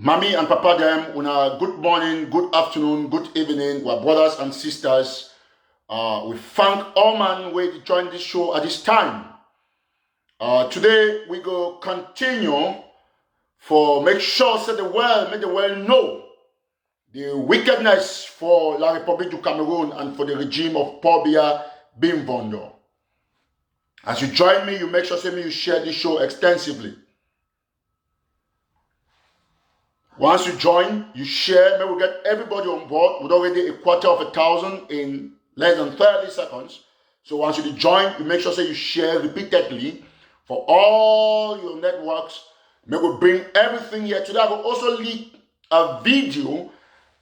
Mommy and Papa them, una good morning, good afternoon, good evening, our brothers and sisters. We thank all man who join this show at this time. Today we go continue for make sure say make the world know the wickedness for La République du Cameroon and for the regime of Paul Biya Bimbondo. As you join me, you make sure say you share this show extensively. Once you join, you share, maybe we get everybody on board with already 250,000 in less than 30 seconds. So once you join, you make sure say you share repeatedly for all your networks. Maybe we bring everything here today. I will also leak a video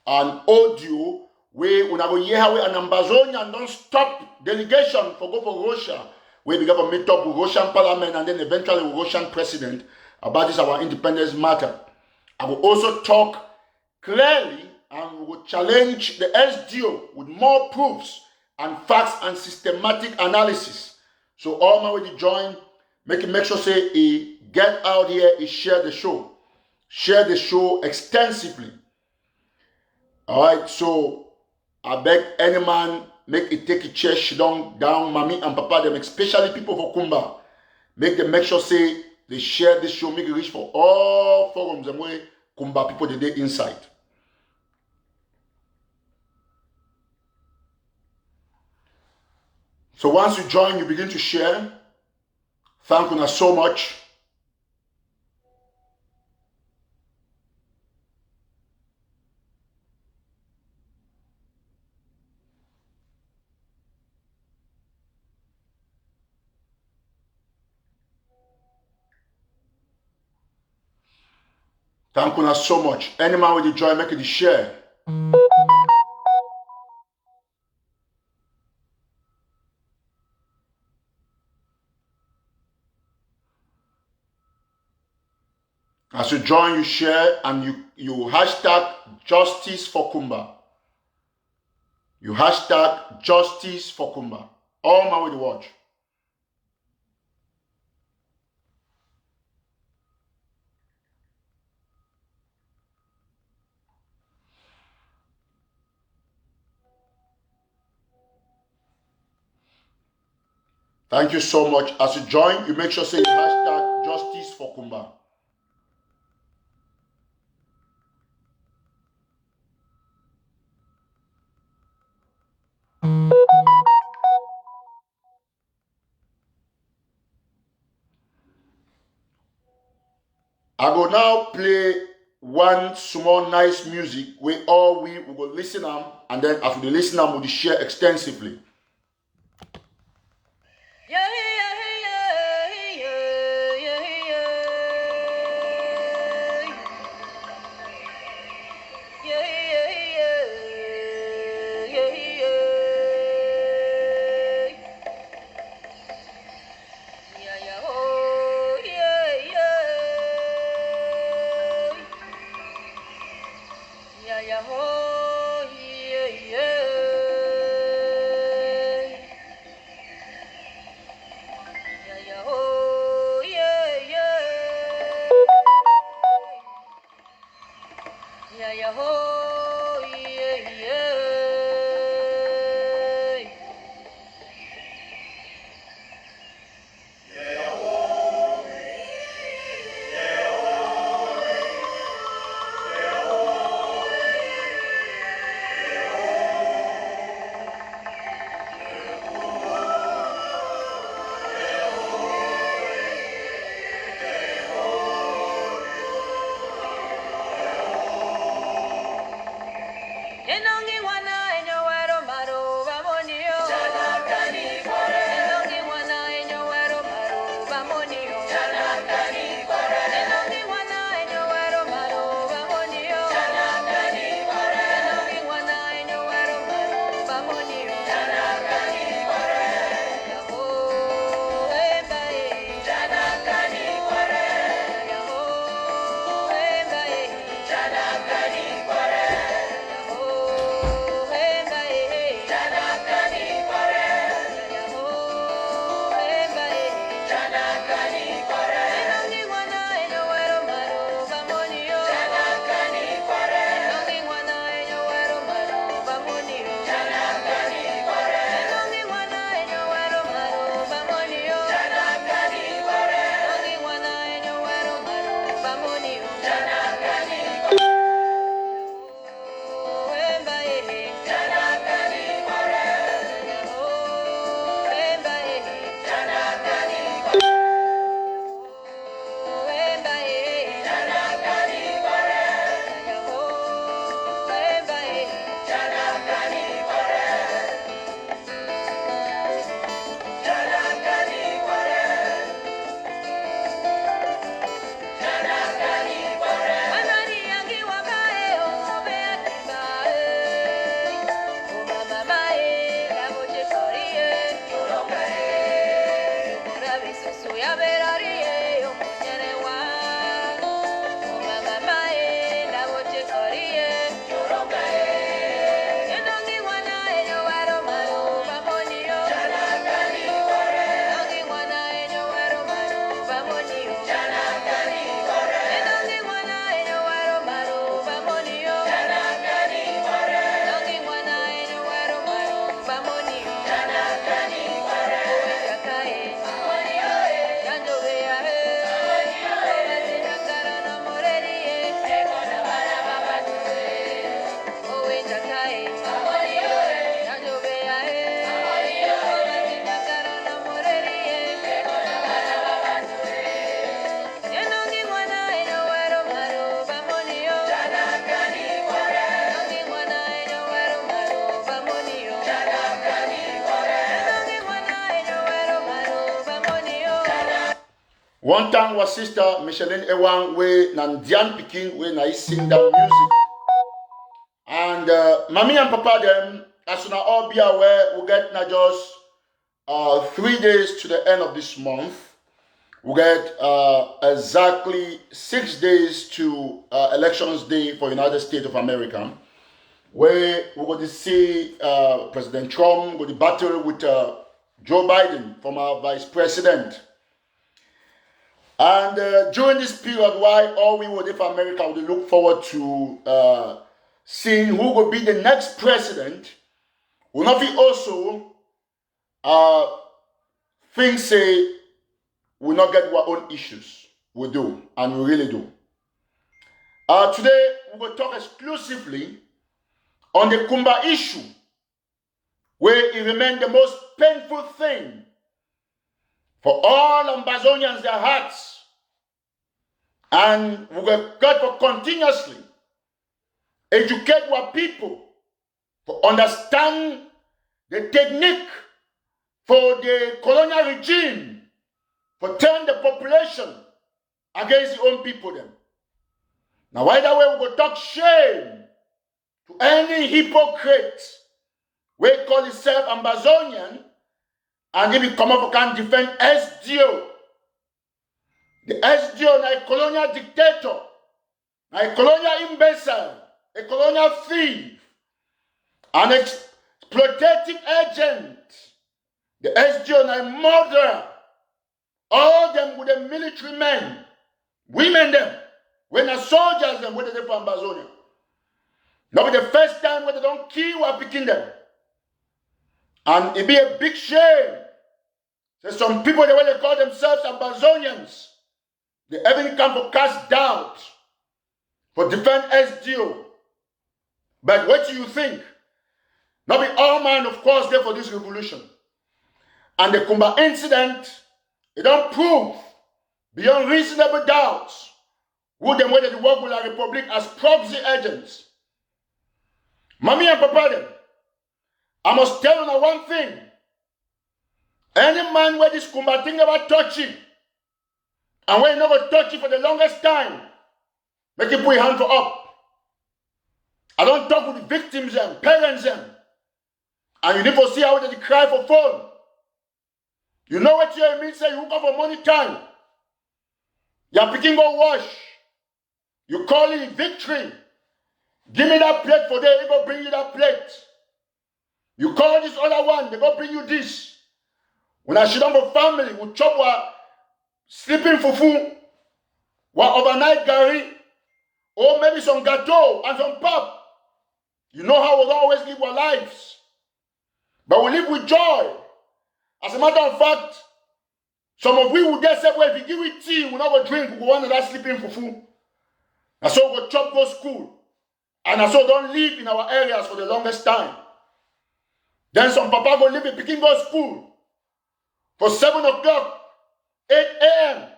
and audio where we go hear how an Ambazonia don't stop delegation for go for Russia, where we go meet up with Russian parliament and then eventually with Russian president about this our independence matter. I will also talk clearly and we will challenge the SDO with more proofs and facts and systematic analysis. So all my way to join, make sure say he get out here, he share the show. Share the show extensively. Alright, so I beg any man, make it take a chair, down, mommy and papa them, especially people for Kumba. Make sure say they share this show, make it reach for all forums and way Kumba people they inside. So once you join, you begin to share. Thank you so much. Thank you so much. Any man with the joy, make it share. As you join, you share and you hashtag justice for Kumba. You hashtag justice for Kumba. All man with the watch. Thank you so much. As you join, you make sure say hashtag justice for Kumba. I will now play one small nice music where all we will listen and then after the listen we will share extensively. One time was sister Micheline Ewang we Nandian Pikin we na sing that music. And mommy and papa them, as soon as all be aware, we get not just 3 days to the end of this month. We get exactly 6 days to Elections Day for United States of America, where we're going to see President Trump go to battle with Joe Biden, former Vice President. And during this period, why all we would for America would look forward to seeing who will be the next president, will not be also things say we not get our own issues. We do, and we really do. Today, we will talk exclusively on the Kumba issue, where it remained the most painful thing for all Ambazonians, their hearts. And we will got to continuously educate our people to understand the technique for the colonial regime to turn the population against the own people them. Now, either way, we will talk shame to any hypocrite we call himself Ambazonian, and if he come up and defend SDO. The SDO is a colonial dictator, a colonial imbecile, a colonial thief, an exploitative agent. The SDO is a murderer. All them with the military men, women them, when the soldiers them, when they from Amazonia. Now be the first time when they don't kill or picking them. And it be a big shame. There's some people the way they call themselves Ambazonians. They even come to cast doubt for defend SDO. But what do you think? Not be all man, of course, there for this revolution. And the Kumba incident, it don't prove beyond reasonable doubts who them whether they work with the Republic as proxy agents. Mommy and papa them, I must tell you one thing. Any man where this Kumba thing about touching, and when you never touch it for the longest time, make it put your hand for up. I don't talk with the victims and parents them. And you need to see how they cry for phone. You know what you mean? Say you go for money time. You're picking go wash. You call it victory. Give me that plate for them, they go bring you that plate. You call this other one, they go bring you this. When I sit down for family, we chop our sleeping fufu, one overnight Garri, or maybe some gâteau and some pap. You know how we don't always live our lives. But we live with joy. As a matter of fact, some of we will get said, well, if you give it tea, we'll not go drink, we'll go on that sleeping fufu. And so we'll chop go school. And so don't live in our areas for the longest time. Then some papa go live in Peking go school for 7 o'clock, 8 a.m.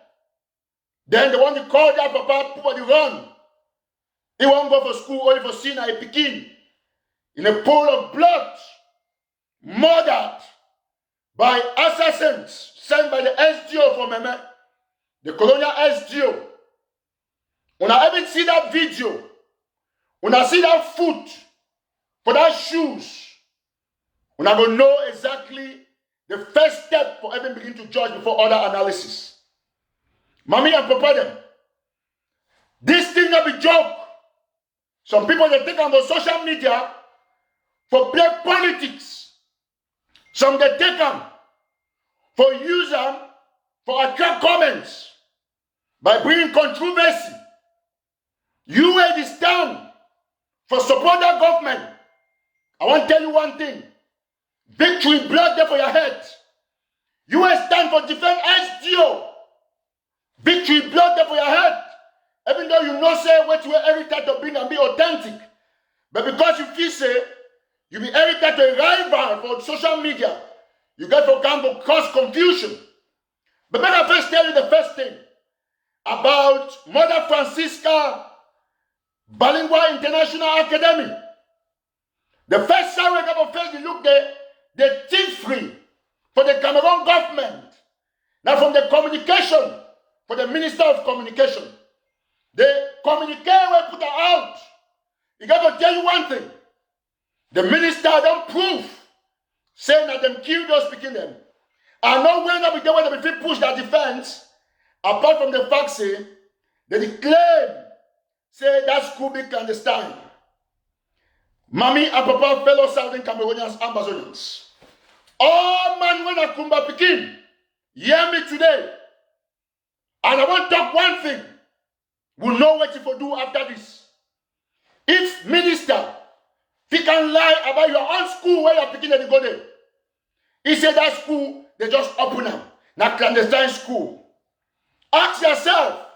Then they want to call that papa, put the run. He won't go for school only for seeing a Peking in a pool of blood, murdered by assassins sent by the SDO from Meme, the colonial SDO. When I even see that video, when I see that foot for that shoes, when I go know exactly the first step for even begin to judge before other analysis. Mommy and papa them, this thing not be joke. Some people they take on the social media for play politics. Some they take them for use them for attract comments by bringing controversy. You wear this down for support that government. I want to tell you one thing. Victory blood there for your head. You will stand for defend SDO. Victory blood there for your head. Even though you know say what you are heritage to bring and be authentic. But because you feel say you be heritage to a rival for social media, you get to come to cause confusion. But let me first tell you the first thing about Mother Francisca Bilingual International Academy. The first surrogate of first look the thief free for the Cameroon government. Now from the communication for the Minister of Communication. The communique will put out. He got to tell you one thing. The minister don't prove saying that them kill those speaking them. And no when they be when they push that defense, apart from the fact say they claim say that school be clandestine. Mommy and Papa, fellow Southern Cameroonians, Amazonians. All man when I Kumba Pekin, hear me today. And I want to talk one thing. We'll know what you do after this. If minister, he can lie about your own school where you're picking to go there. He said that school, they just open up. Now clandestine school. Ask yourself,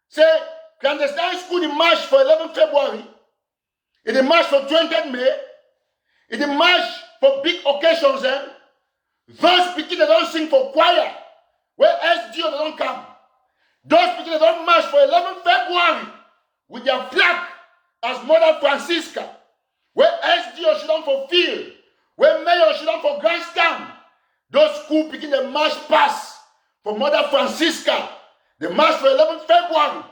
say, clandestine school in March for 11 February. It is March for 20th May. It is March for big occasions. Those people that don't sing for choir, where SGO they don't come. Those people that don't march for 11 February with their flag as Mother Francisca, where SGO should not fulfill, where Mayor should not for grandstand. Those school picking the march pass for Mother Francisca, the march for 11 February,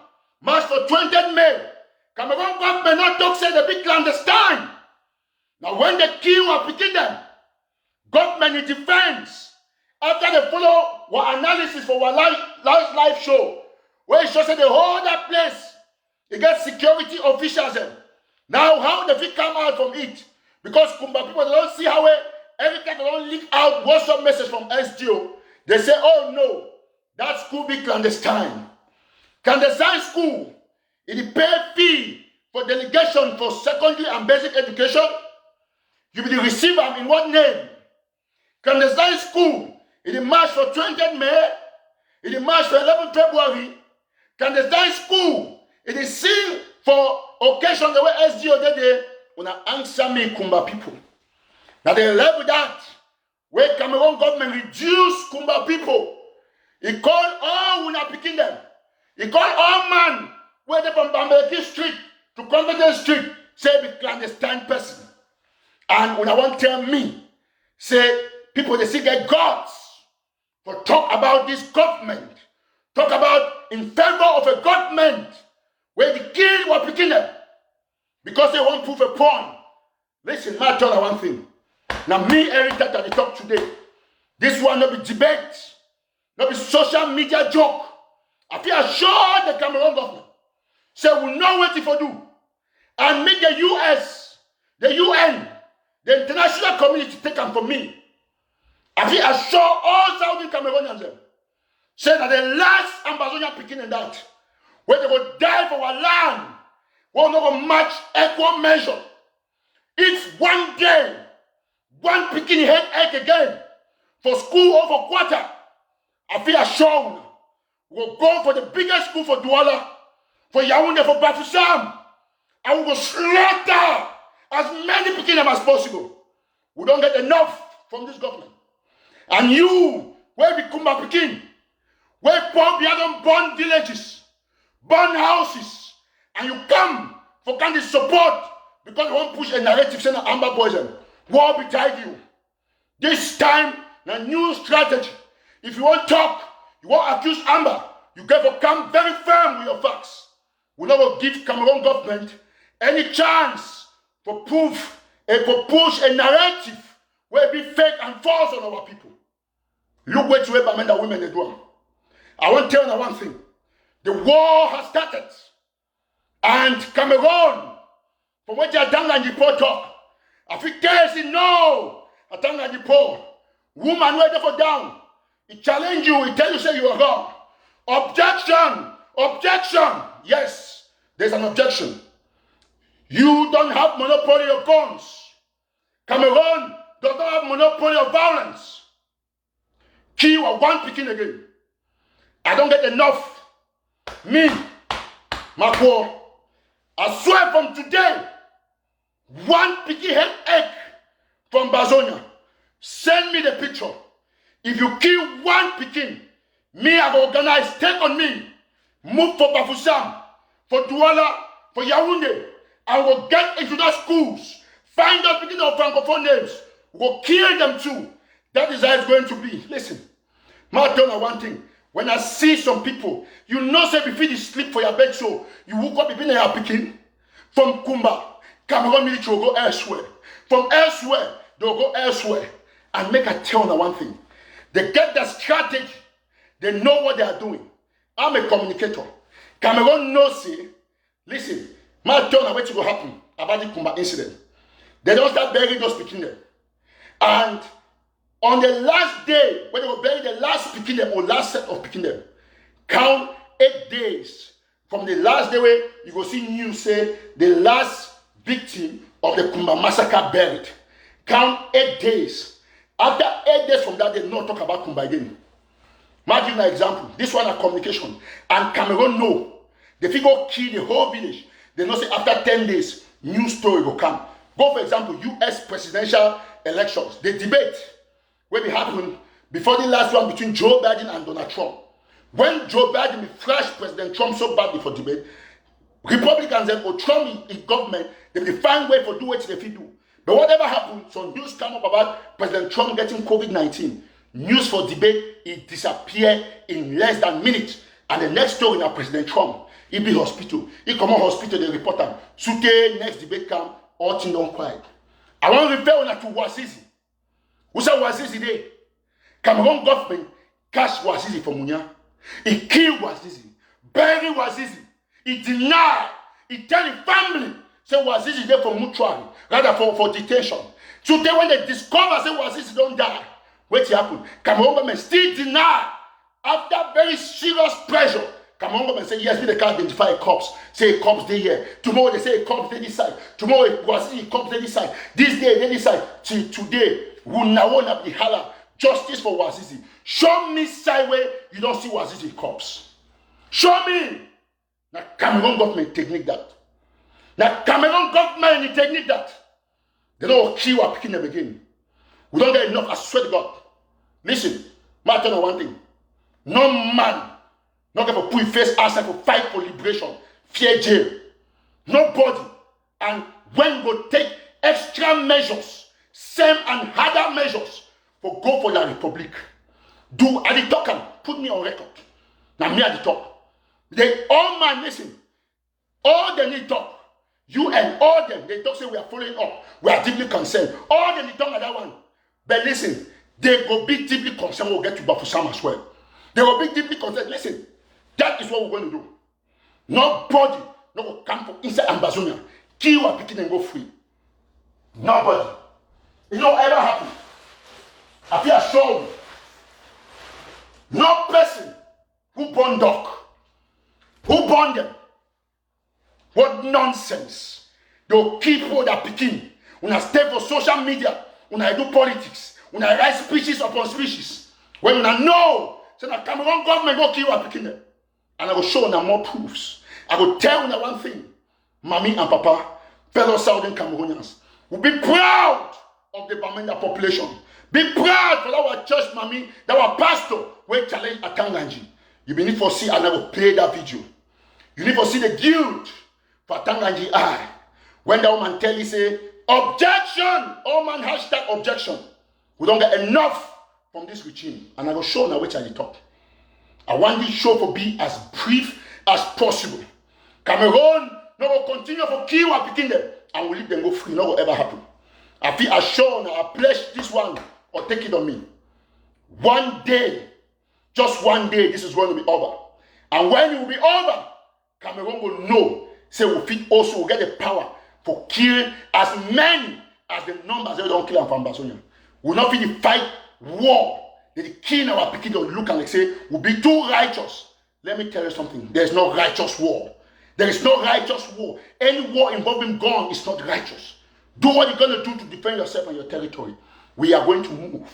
march for 20th May. Cameroon government not talk say the big clandestine. Now when they kill or picking them, government in defense. After they follow our analysis for our live show, where it shows that they hold that place, they get security officials. Now how they fit come out from it? Because Kumba people, they don't see how every time they don't leak out WhatsApp message from SGO, they say, oh no, that school be clandestine. Clandestine school, it pay fee for delegation for secondary and basic education. You will receive them in what name? Clandestine school, it is March for 20th May, it is March for 11th February. Clandestine school, it is seen for occasions the way SGO did there. When I answer me, Kumba people. Now they level that, where Cameroon government reduce Kumba people. He called all when I picking them. He called all man, where they from Bambeki Street to Confidence Street, say be clandestine person. And when I want to tell me, say people they still get gods for talk about this government, talk about in favor of a government where the kids were picking them because they won't prove a point. Listen, I tell you one thing. Now me, Eric, that I talk today, this one not be debate, not be social media joke. I feel sure the Cameroon government say we know what to do and make the US, the UN, the international community take them from me. I feel assure all Southern Cameroonians say that the last Amazonian picking in that, where they will die for our land, will not match equal measure. It's one day, one picking head egg again for school or for quarter. I feel assured we'll go for the biggest school for Douala, for Yaoundé, for Bafoussam, and we will slaughter as many picking them as possible. We don't get enough from this government. And you, where we Kumba picking, where poor people burn villages, burn houses, and you come for kind of support because you want to push a narrative saying Amber poison. War betide you. This time, a new strategy. If you want to talk, you want to accuse Amber, you got to come very firm with your facts. We never give Cameroon government any chance for proof and for push a narrative where it be fake and false on our people. Look what you men and women they do. I want to tell you one thing. The war has started. And Cameroon, from what you are done and you talk, Africans no, I done and you woman where they for down. It challenge you, it tell you say you are wrong. Objection, objection. Yes, there's an objection. You don't have monopoly of guns. Cameroon does not have monopoly of violence. Kill or one picking again. I don't get enough. Me, Makwo, I swear from today, one picking head egg from Bazonia. Send me the picture. If you kill one picking, me I will organize, take on me, move for Bafoussam, for Douala, for Yaoundé. I will get into those schools, find out picking of Francophone names, we will kill them too. That is how it's going to be. Listen, I'll tell you one thing. When I see some people, you know, say before you sleep for your bed, so you woke up even your picking from Kumba, Cameroon military will go elsewhere. From elsewhere, they'll go elsewhere. And make a tell on one thing. They get the strategy. They know what they are doing. I'm a communicator. Cameroon knows, say, listen, my turn on what will happen about the Kumba incident. They don't start burying those picking them. And on the last day, when they will bury the last picking them or last set of picking them, count 8 days from the last day where you go see news say the last victim of the Kumba massacre buried. Count 8 days. After 8 days from that, they not talk about Kumba again. Imagine an example. This one is communication. And Cameroon know. The figure kill the whole village. They know say after 10 days, new story will come. Go for example, US presidential elections. The debate will be happening before the last one between Joe Biden and Donald Trump. When Joe Biden thrashed President Trump so badly for debate, Republicans and Trump in government, they will find way for do what they do. But whatever happened, some news come up about President Trump getting COVID-19. News for debate, it disappeared in less than minutes. And the next story now, President Trump, he be hospital. He come on hospital, they report him. Sute, next debate come, all things don't quiet. I want to refer to Wazizi. Who said Wazizi there? Cameroon government cash Wazizi for Munya. He killed Wazizi. Bury Wazizi. He denied. He tell the family, say Wazizi there for mortuary, rather for detention. Today when they discover say Wazizi don't die, what happened? Cameroon government still deny. After very serious pressure, Cameroon government say yes, we they can identify a corpse. Say a corpse they here. Tomorrow they say a corpse they this side. Tomorrow it was a corpse they this side. This day they this side. Till today, we now want to holla justice for Wazizi. Show me side where you don't see Wazizi corpse. Show me. Now Cameroon government technique that. Now Cameroon government technique that. They don't kill or picking them again. We don't get enough. I swear to God. Listen, I tell you one thing. No man not going to put his face outside for fight for liberation. Fear jail. Nobody. And when we take extra measures, same and harder measures for go for the republic. Do at the talk and put me on record. Now me at the top. They all man listen. All they need talk. You and all them, they talk say we are following up. We are deeply concerned. All they need talk like that one. But listen, they will be deeply concerned. We'll get to Bafusam as well. They will be deeply concerned. Listen, that is what we're going to do. Nobody no go come for inside Ambazonia. Kill our picking and go free. Nobody. It don't ever happen. I feel assured. No person who born dog, who born them. What nonsense. They'll keep all that picking. When I stay for social media, when I do politics, when I write speeches upon speeches, when I know, so the Cameroon government go kill our picking them. And I will show them more proofs. I will tell them one thing. Mommy and Papa, fellow Southern Cameroonians, will be proud of the Bamenda population. Be proud for our church, mommy, that our pastor will challenge Atanganji. You need to see, and I will play that video. You need to see the guilt for Atanganji eye. When the woman tell you, say, objection! All man hashtag objection. We don't get enough from this regime. And I will show now which I talk. I want this show to be as brief as possible. Cameroon no will continue for kill and picking them and will leave them go free. No will ever happen. I feel assured I pledge this one or take it on me. One day, just one day, this is going to be over. And when it will be over, Cameroon will know. Say we fit also will get the power for killing as many as the numbers they don't kill from Ambazonia. We will not fit fight war. They kill our people don't look and like say we'll be too righteous. Let me tell you something. There is no righteous war. There is no righteous war. Any war involving gun is not righteous. Do what you're going to do to defend yourself and your territory. We are going to move.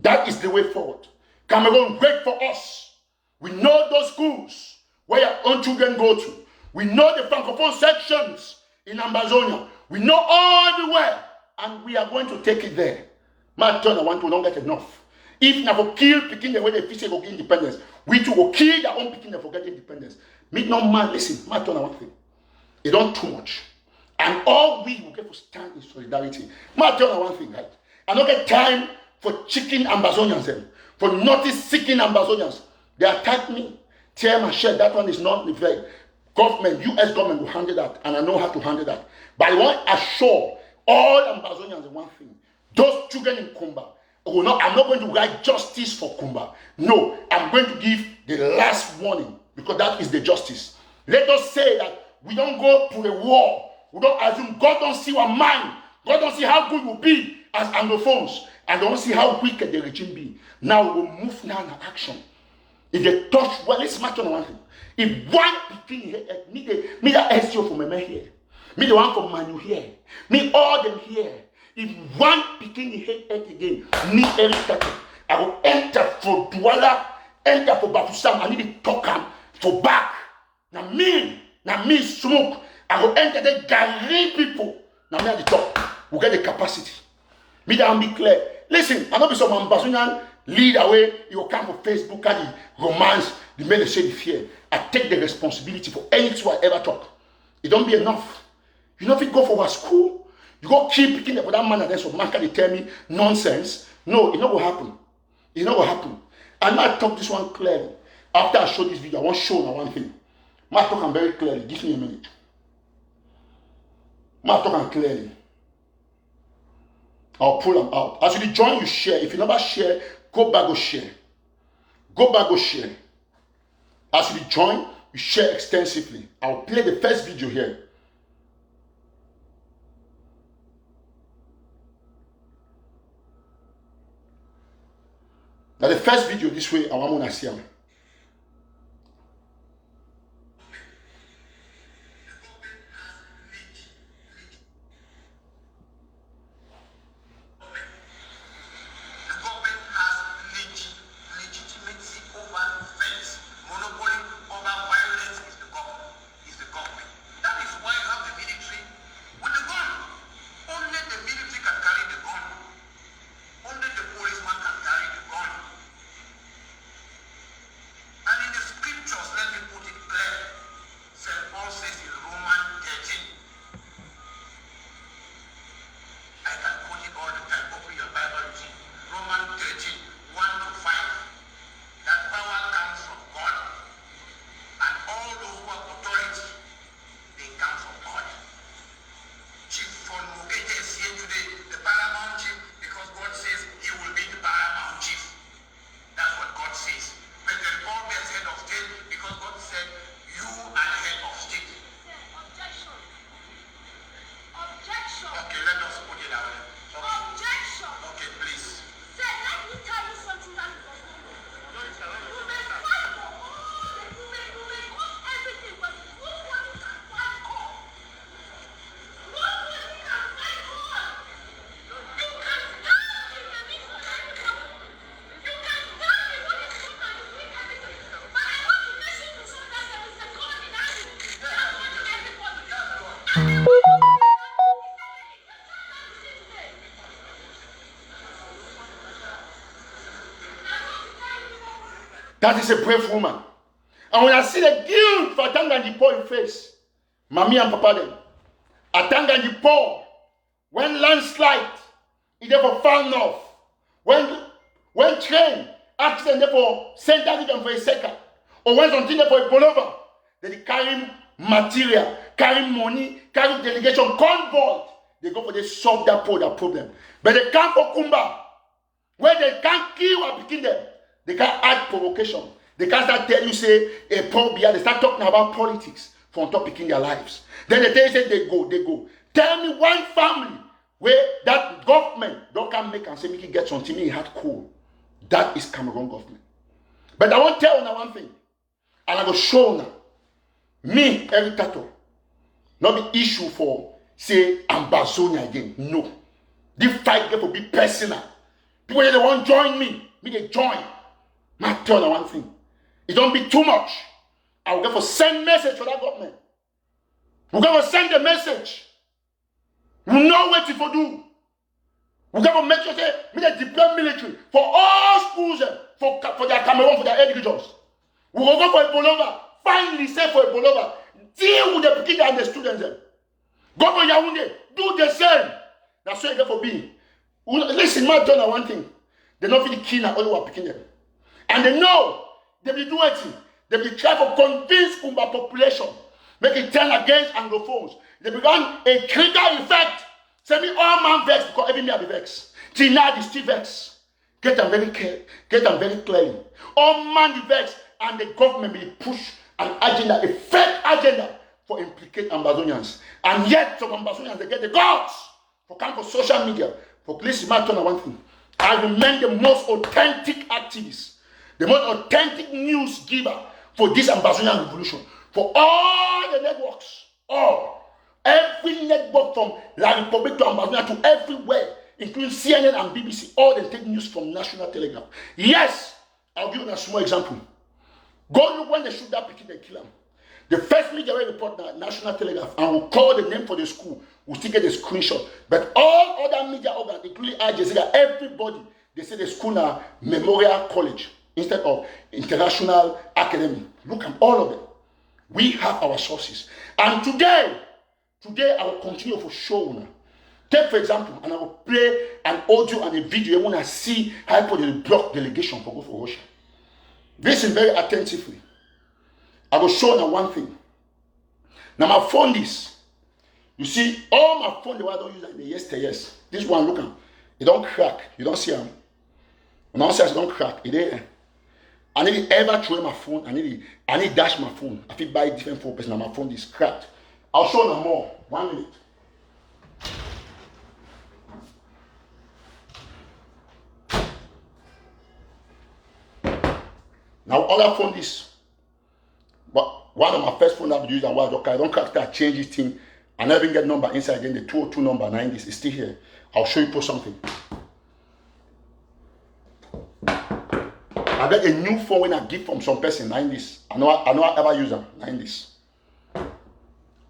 That is the way forward. Cameroon, wait for us. We know those schools where your own children go to. We know the Francophone sections in Ambazonia. We know everywhere. And we are going to take it there. My turn, I want to not get enough. If never kill picking the way they fish go get independence, we too will kill their own picking for getting independence. Meet no man, listen, my turn, I want thing. It don't too much. And all we will get to stand in solidarity. My turn, I want thing, right? I don't get time for chicken Ambazonians, for notice seeking Ambazonians. They attack me. Tell my share that one is not the very government, US government will handle that, and I know how to handle that. But I want to assure all Ambazonians one thing. Those children in Kumba, I'm not going to write justice for Kumba. No, I'm going to give the last warning because that is the justice. Let us say that we don't go to a war. We don't assume God don't see our mind. God don't see how good we'll be as Anglophones. And don't see how wicked the regime be. Now we will move now in action. If they touch, well, let's match on one thing. If one between here, me that SEO from my here, me the one from Manu here, me all them here. If one between here again, me Eric, I will enter for Douala, enter for Bafusam. I need to talk him for back. Now me smoke. I will enter the Garri people. Now me at the top. We get the capacity. Me that be clear. Listen, I know be some Ambazonian lead away. You come for Facebook and the romance, the men they say the fear. I take the responsibility for anything I ever talk. It don't be enough. You know if you go for a school, you go keep picking up with that man and then so man can tell me nonsense. No, it not will happen. It not will happen. And now I talk this one clearly. After I show this video, I want to show now one thing. I talk them very clearly. Give me a minute. I talk them clearly. I'll pull them out. As you join, you share. If you never share, go back, go share. Go back, go share. As you join, you share extensively. I'll play the first video here. Now the first video this way, I want to see them. That is a brave woman. And when I see the guilt for Tanga and the poor in face, Mommy and Papa them, Atanga and the poor, when landslide, is there for far north, when train, accident therefore send them for a second, or when something there for a pullover, they carry material, carry money, carry delegation, convoy, they go for they solve that problem. But they come for Kumba, where they can't kill or begin them. They can't add provocation. They can't start telling you, say, a poor beer. They start talking about politics from top picking their lives. Then they tell you, say, they go. Tell me one family where that government don't come make and say, make it get something in had cool. That is Cameroon government. But I want to tell you one thing. And I will show now. Me, Eric Tato, not the issue for, say, Ambazonia again. No. This fight get to be personal. People they won't join me. Me, they join. I tell you one thing. It don't be too much. I will go for send message for that government. We're going to send the message. We know what to do. We're going to make sure that we deploy military for all schools, for their Cameroon, for their educators. We will go for a pullover. Finally, say for a pullover. Deal with the kids and the students. Go for Yaoundé. Do the same. That's what you get for being. Listen, my tell you one thing. They're not really keen at all who are picking them. And they know they be do it. They be try to convince Kumba population, make it turn against Anglophones. They began a trigger effect. Say me all man vex because every me be vex. Till now the still vex. Get them very clearly. All man the vex and the government will push an agenda, a fake agenda for implicate Ambazonians. And yet some Ambazonians they get the guts for come for social media. For please matter on one thing. I remain the most authentic activist, the most authentic news giver for this Ambazonian revolution. For all the networks, every network from La Republic to Ambazonia to everywhere, including CNN and BBC, all they take news from National Telegraph. Yes, I'll give you a small example. Go look when they shoot that picking and kill him. The first media will report that National Telegraph and will call the name for the school. We'll still get the screenshot. But all other media organs, including Al Jazeera, everybody, they say the school now Memorial College instead of International Academy. Look at all of them. We have our sources. And today I will continue for show now. Take for example, and I will play an audio and a video when I see how they block delegation for go for Russia. Listen very attentively. I will show now one thing. Now my phone this. You see, all my phone the one I don't use like the yesteryears. This one, look at it don't crack. You don't see them. When I say it don't crack, it there. I need to ever throw my phone. I need to dash my phone. I feel buy different phone person. My phone is cracked. I'll show now more. 1 minute. Now other phone this. But one of my first phone I've used and what I don't crack that change this thing. I never even get number inside again. The 202 number 9 this is still here. I'll show you for something. I get a new phone when I get from some person 9 this. I know I ever use them 9 this.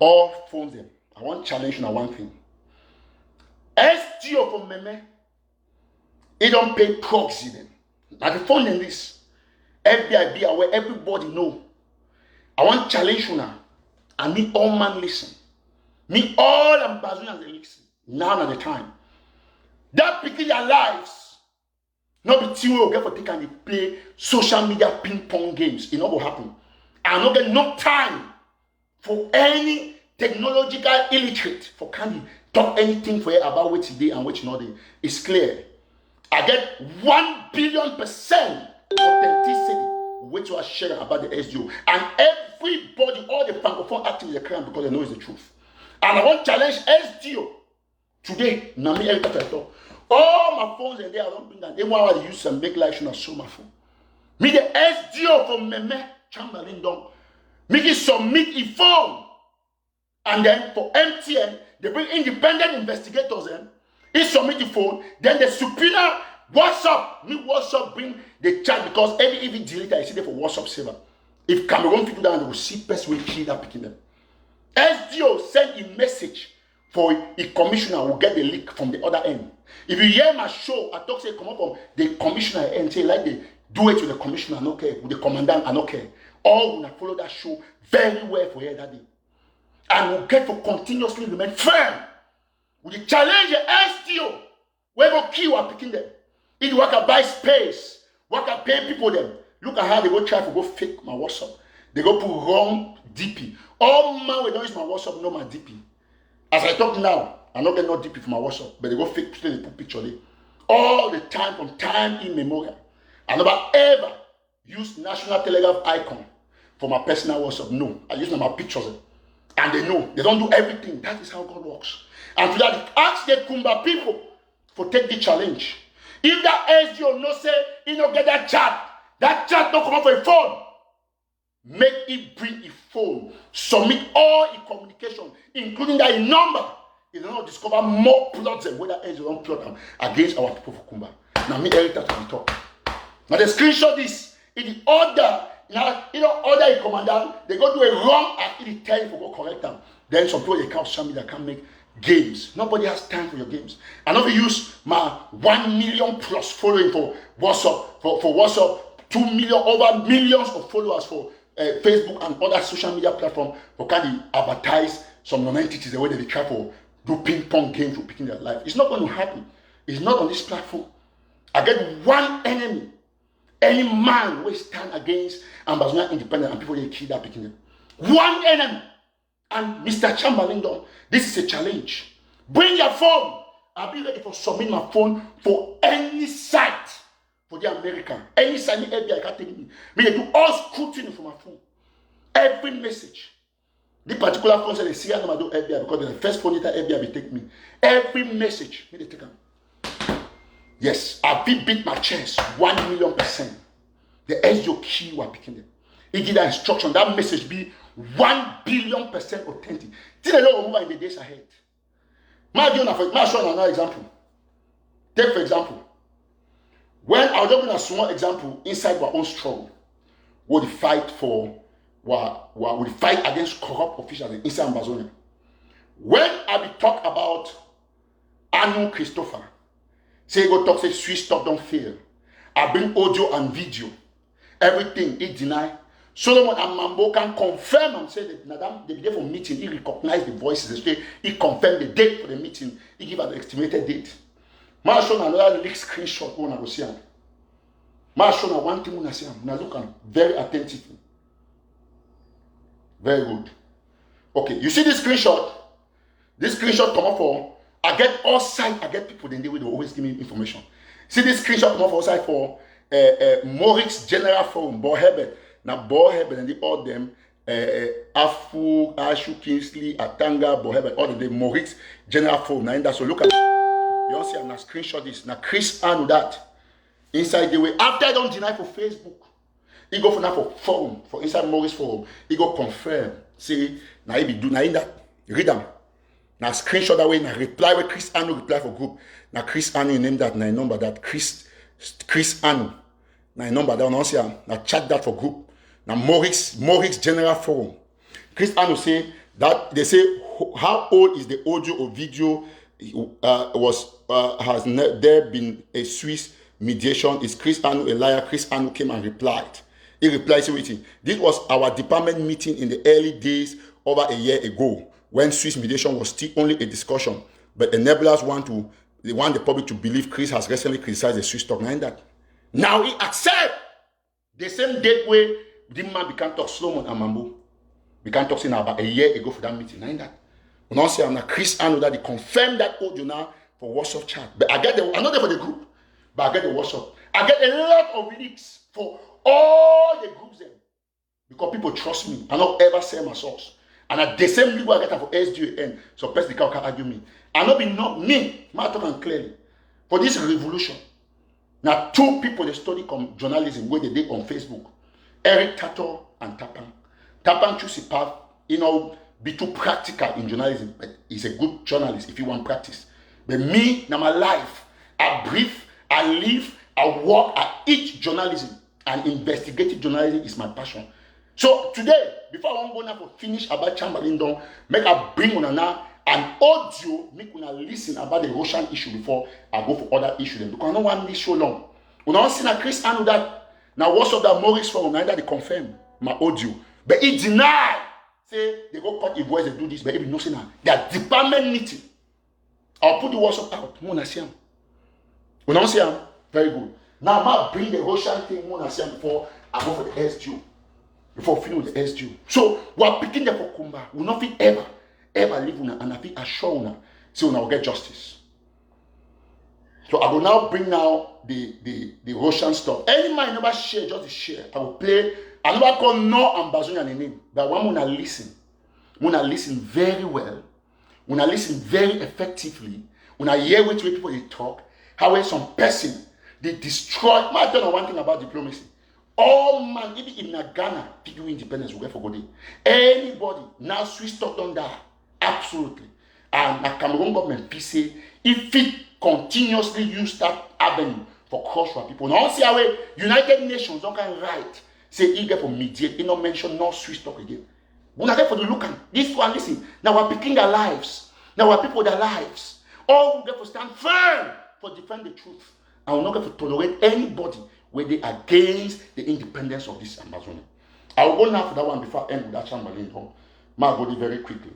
All phones them. I want challenge you on one thing. STO from Meme. It don't pay proxy them. Now the phone in this. FBI be aware, everybody know. I want challenge you now. And me all man listen. Me all Ambazonians they listen. Now at the time. That picking their lives. Not be team will get for take and they play social media ping pong games. It not will happen. I not get no time for any technological illiterate for can talk anything for you about what today and what not. It's clear. I get 1,000,000,000% authenticity which was sharing about the SDO. And everybody, all the francophone activists are crying because they know it's the truth. And I want to challenge SDO today. Now me every time I talk. All my phones and there I don't bring that. They want to use some make life should not show my phone. Me the SDO from Meme Chamberlain down. Me give submit a phone. And then for MTN, they bring independent investigators in. He submit the phone. Then the subpoena WhatsApp. Me WhatsApp bring the chat because every EV deleter I see there for WhatsApp server. If Cameroon people down, they will see best way kill that picking them. SDO send a message for a commissioner will get the leak from the other end. If you hear my show, I talk say come up from the commissioner and say like they do it with the commissioner, I don't care. With the commandant, I don't care. All will follow that show very well for you that day. And we'll get to continuously remain firm. We challenge the SDO. We go kill or picking them. If you work at buy space, work at pay people them. Look at how they go try to go fake my WhatsApp. They go put wrong DP. All man we don't use my WhatsApp, know my DP. As I talk now, I not get no DP for my WhatsApp, but they go fake they put picture there. All the time, from time immemorial. I never ever use National Telegraph icon for my personal WhatsApp. No, I use my pictures. And they know, they don't do everything. That is how God works. And to that, ask the Kumba people for take the challenge. If that SGO no say, he no get that chat don't come up for a phone. Make it bring a phone. Submit all the communication, including that number. If they don't discover more plots than whether SGO don't plot them against our people for Kumba. Now me every time we talk. Now the screenshot this in the order. Now, order a commandant, they go do a wrong act, it tell you to go correct them. Then some people they can't show me that can make games. Nobody has time for your games. I never use my 1 million plus following for WhatsApp, for WhatsApp, 2 million, over millions of followers for Facebook and other social media platforms for can advertise some non-entities the way they try for do ping pong games for picking their life. It's not going to happen. It's not on this platform. I get one enemy. Any man will stand against Ambazonian independence and people they kill that picking them. One enemy. And Mr. Chamberlain, this is a challenge. Bring your phone. I'll be ready for submit my phone for any site for the American. Any site in FBI can take me. Me they do all scrutiny for my phone. Every message. The particular phone said they see I do FBI because the first phone that FBI will take me. Every message, me they take them. Yes, I beat my chest 1,000,000%. The SGO key were picking them. He give that instruction. That message be 1,000,000,000% authentic. Till the Lord move in the days ahead. My show another example. Take for example, when I was giving a small example inside our own struggle, we fight we fight against corrupt officials inside Amazonia. When I be talk about Anu Christopher, say go talk say Swiss stop don't fail. I bring audio and video, everything he deny. Solomon and Mambo can confirm and say that Nadam, the day for meeting, he recognized the voices. He confirmed the date for the meeting. He give an estimated date. Ma show another leak screenshot when I go see him. Ma show one thing when I see him. Now look at very attentively. Very good. Okay, you see this screenshot? This screenshot come up for. I get all sides. I get people then they will always give me information. See this screenshot come up for side for Morix General Forum, Bo Herbert. Now, Boheb and all them, Afu, Ashu, Kingsley, Atanga, Boheb, all of them, Morix, General Forum. Now, that's so look at it. You don't see, I'm not screenshot this. Now, Chris Anu that. Inside the way, after I don't deny for Facebook, he go for now for forum, for inside Morris Forum. He go confirm. See, now he be do, now in that, read them. Now, screenshot that way, now reply with Chris Anu, reply for group. Now, Chris Anu, name that, now number that, Chris Anu. Now, number that, now chat that for group. Now, Morix General Forum. Chris Anu say that they say how old is the audio or video has there been a Swiss mediation? Is Chris Anu a liar? Chris Anu came and replied. He replied, say, this was our department meeting in the early days over a year ago when Swiss mediation was still only a discussion. But enablers want the public to believe Chris has recently criticized the Swiss stock. Now he accept the same date way. The man began talk Solomon and Mambo. Began talking about a year ago for that meeting. That. When I say I'm not Chris Anu that they confirmed that audio now for WhatsApp chat. But I'm not there for the group, but I get the WhatsApp. I get a lot of leaks for all the groups there. Because people trust me. I don't ever say my source. And at the same level I get for SGN. So person can argue me. I not me. I talk clearly. For this revolution. Now 2 people they study journalism where they did on Facebook. Eric Tato and Tapang. Tapang choose a path, be too practical in journalism, but he's a good journalist if you want practice. But me, now my life, I breathe, I live, I work, I eat journalism, and investigative journalism is my passion. So today, before I want to go now for finish about Chamberlain, make I bring on now an audio, make una listen about the Russian issue before I go for other issues. Because I don't want this so long. When I see that Chris Anu that. Now, what's up that Morris Forum? Now that they confirm my audio. But he denied. Say, they go cut the voice and do this. But even no say now. Their department meeting. I'll put the WhatsApp out. When I see him. When I see him, very good. Now, I bring the Russian thing when I see him before I go for the SGO. Before I finish with the SGO. So, we're picking them for Kumba. We'll not ever leave una and I feel assure una. So, una will get justice. So I will now bring now the Russian stuff. Any man never share, just share. I will play. I never call no Ambazonian name. But one wanna listen. Wanna listen very well. Wanna listen very effectively. Wanna hear which way people they talk. How when some person they destroy. I tell you one thing about diplomacy. All man, even in Ghana, people independence will get for good. Anybody now Swiss stock don't die. Absolutely. And the Cameroon government PC, if it continuously use that avenue for cross-war people. Now see how United Nations don't can write, say eager for mediate, he not mention no Swiss talk again. We're not there for the look and this one, listen. Now we're picking their lives. Now we're people their lives. All we get to stand firm for defend the truth. And we're not going to tolerate anybody where they against the independence of this Amazonia. I will go now for that one before I end with that Chamberlain home. My body very quickly.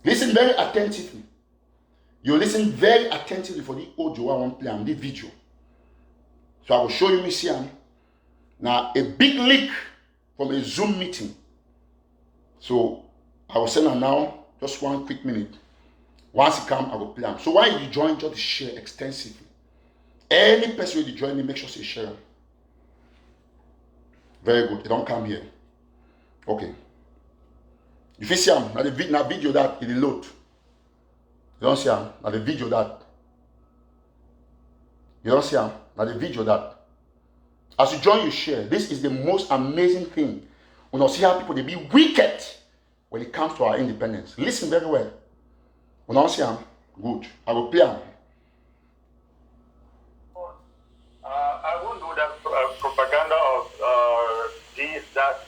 Listen very attentively. You listen very attentively for the audio I want to play and the video. So I will show you me see now a big leak from a Zoom meeting. So I will send her now, just 1 quick minute. Once it comes, I will play them. So why you join, just share extensively. Any person you join me, make sure you share. Very good. You don't come here. Okay. If you see them, now the video that it load. You don't see them. Now the video that. You don't see them. Now the video that. As you join, you share. This is the most amazing thing. We don't see how people they be wicked when it comes to our independence. Listen very well. We don't see them. Good. I will play them. I won't do that propaganda of this, that.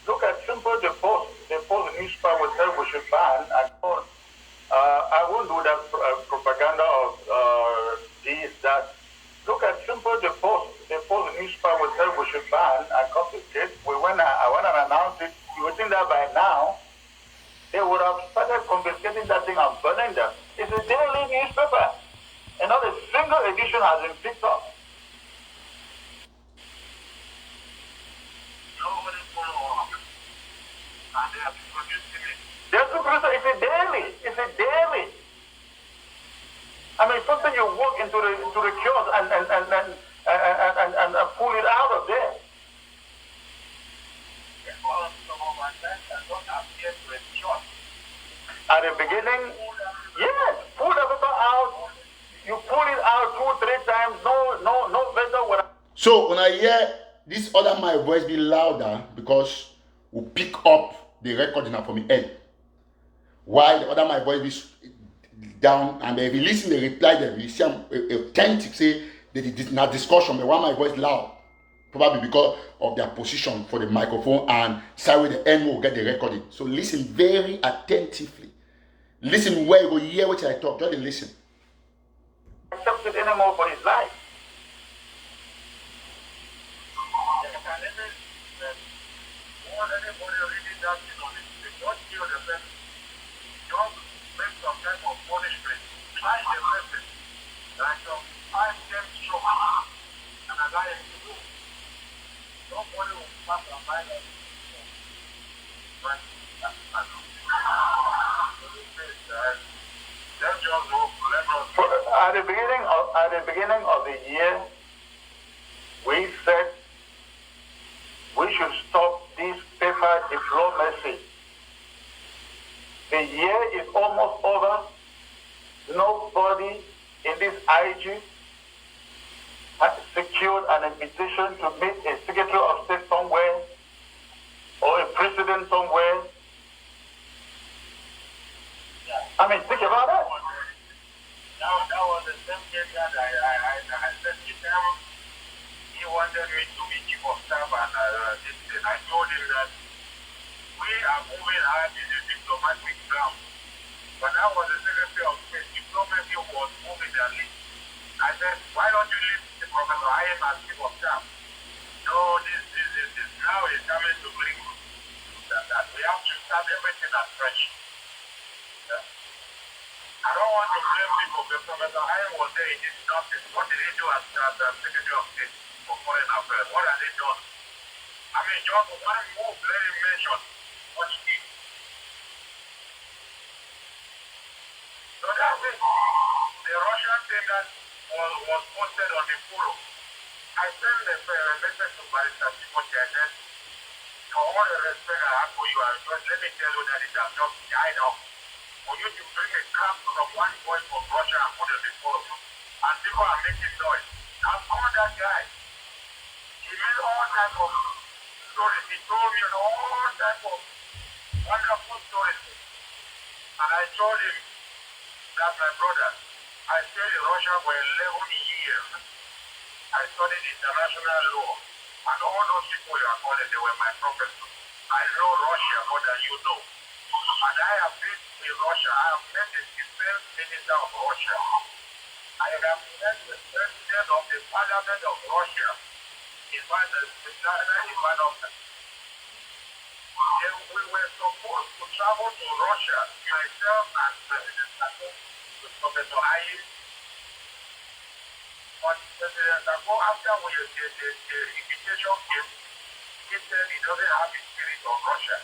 Look at simple the post newspaper will tell we should ban and so on. I won't do that propaganda of this, that. Look at simple the post newspaper will tell we should ban and confiscate. I went and announced it. You would think that by now they would have started confiscating that thing and burning them. It's a daily newspaper, and not a single edition has been picked up. Nobody follow up, and they have producing it. They have to produce it. It's a daily. It's a daily. I mean, something you walk into the kiosk and pull it out of there. At the beginning, yes, pull the paper out. You pull it out 2, 3 times. No better. So when I hear this other my voice be louder because we pick up the recording from the end, while the other my voice be down, and if you listen, they reply them. You see, I'm authentic. Say that it is not discussion, but why my voice loud? Probably because of their position for the microphone and sorry the end will get the recording. So listen very attentively. Listen where you go hear what I talk. Just listen. Accept it anymore for his life. At the beginning of the year, we said we should stop this paper diplomacy. The year is almost over. Nobody in this IG has secured an invitation to meet a Secretary of State somewhere or a president somewhere. I mean, think about that. That was the same thing that I said to him. He wanted me to be chief of staff, and I told him that we are moving hard in the diplomatic ground. When I was the Secretary of State, diplomacy was moving the lead. I said, why don't you leave the Professor Hayem as chief of staff? No, this now is coming to bring that we have to start everything afresh. I don't want to blame people, but Professor Hayem was there, he did nothing. What did he do as Secretary of State for Foreign Affairs? What has he done? I mean, just one move, let him mention what he did. So that's it. The Russian thing that was posted on the forum. I sent a message to Barrister Timothy. I said, for all the respect I have for you, let me tell you that it has just died off. For you to bring a camp from one point from Russia and put it before you, and people are making noise. Now call that guy. He made all type of stories. He told me all type of wonderful stories. And I told him that my brother, I stayed in Russia for 11 years. I studied international law. And all those people you are calling, they were my professors. I know Russia more than you know. And I have been in Russia. I have met the defense minister of Russia. I have met the president of the parliament of Russia. In fact, the development. We were supposed to travel to Russia, myself and President Sato. with Professor Ayi. But President Sako, after the invitation came, he said he doesn't have the spirit of Russia.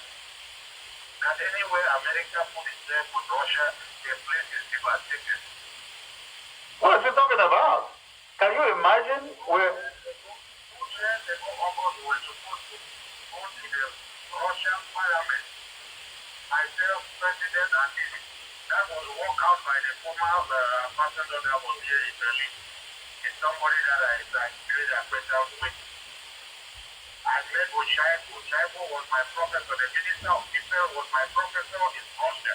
That anywhere America put its name with Russia, the place is devastated. What is he talking about? Can you imagine where 2 years ago, August, we were supposed to go to the Russian parliament. Myself, President, and that was worked out by the former ambassador that was here in Berlin. It's somebody that I created a acquaintance with. I met with Shaibu. Shaibu was my professor. The Minister of Defense was my professor in Russia.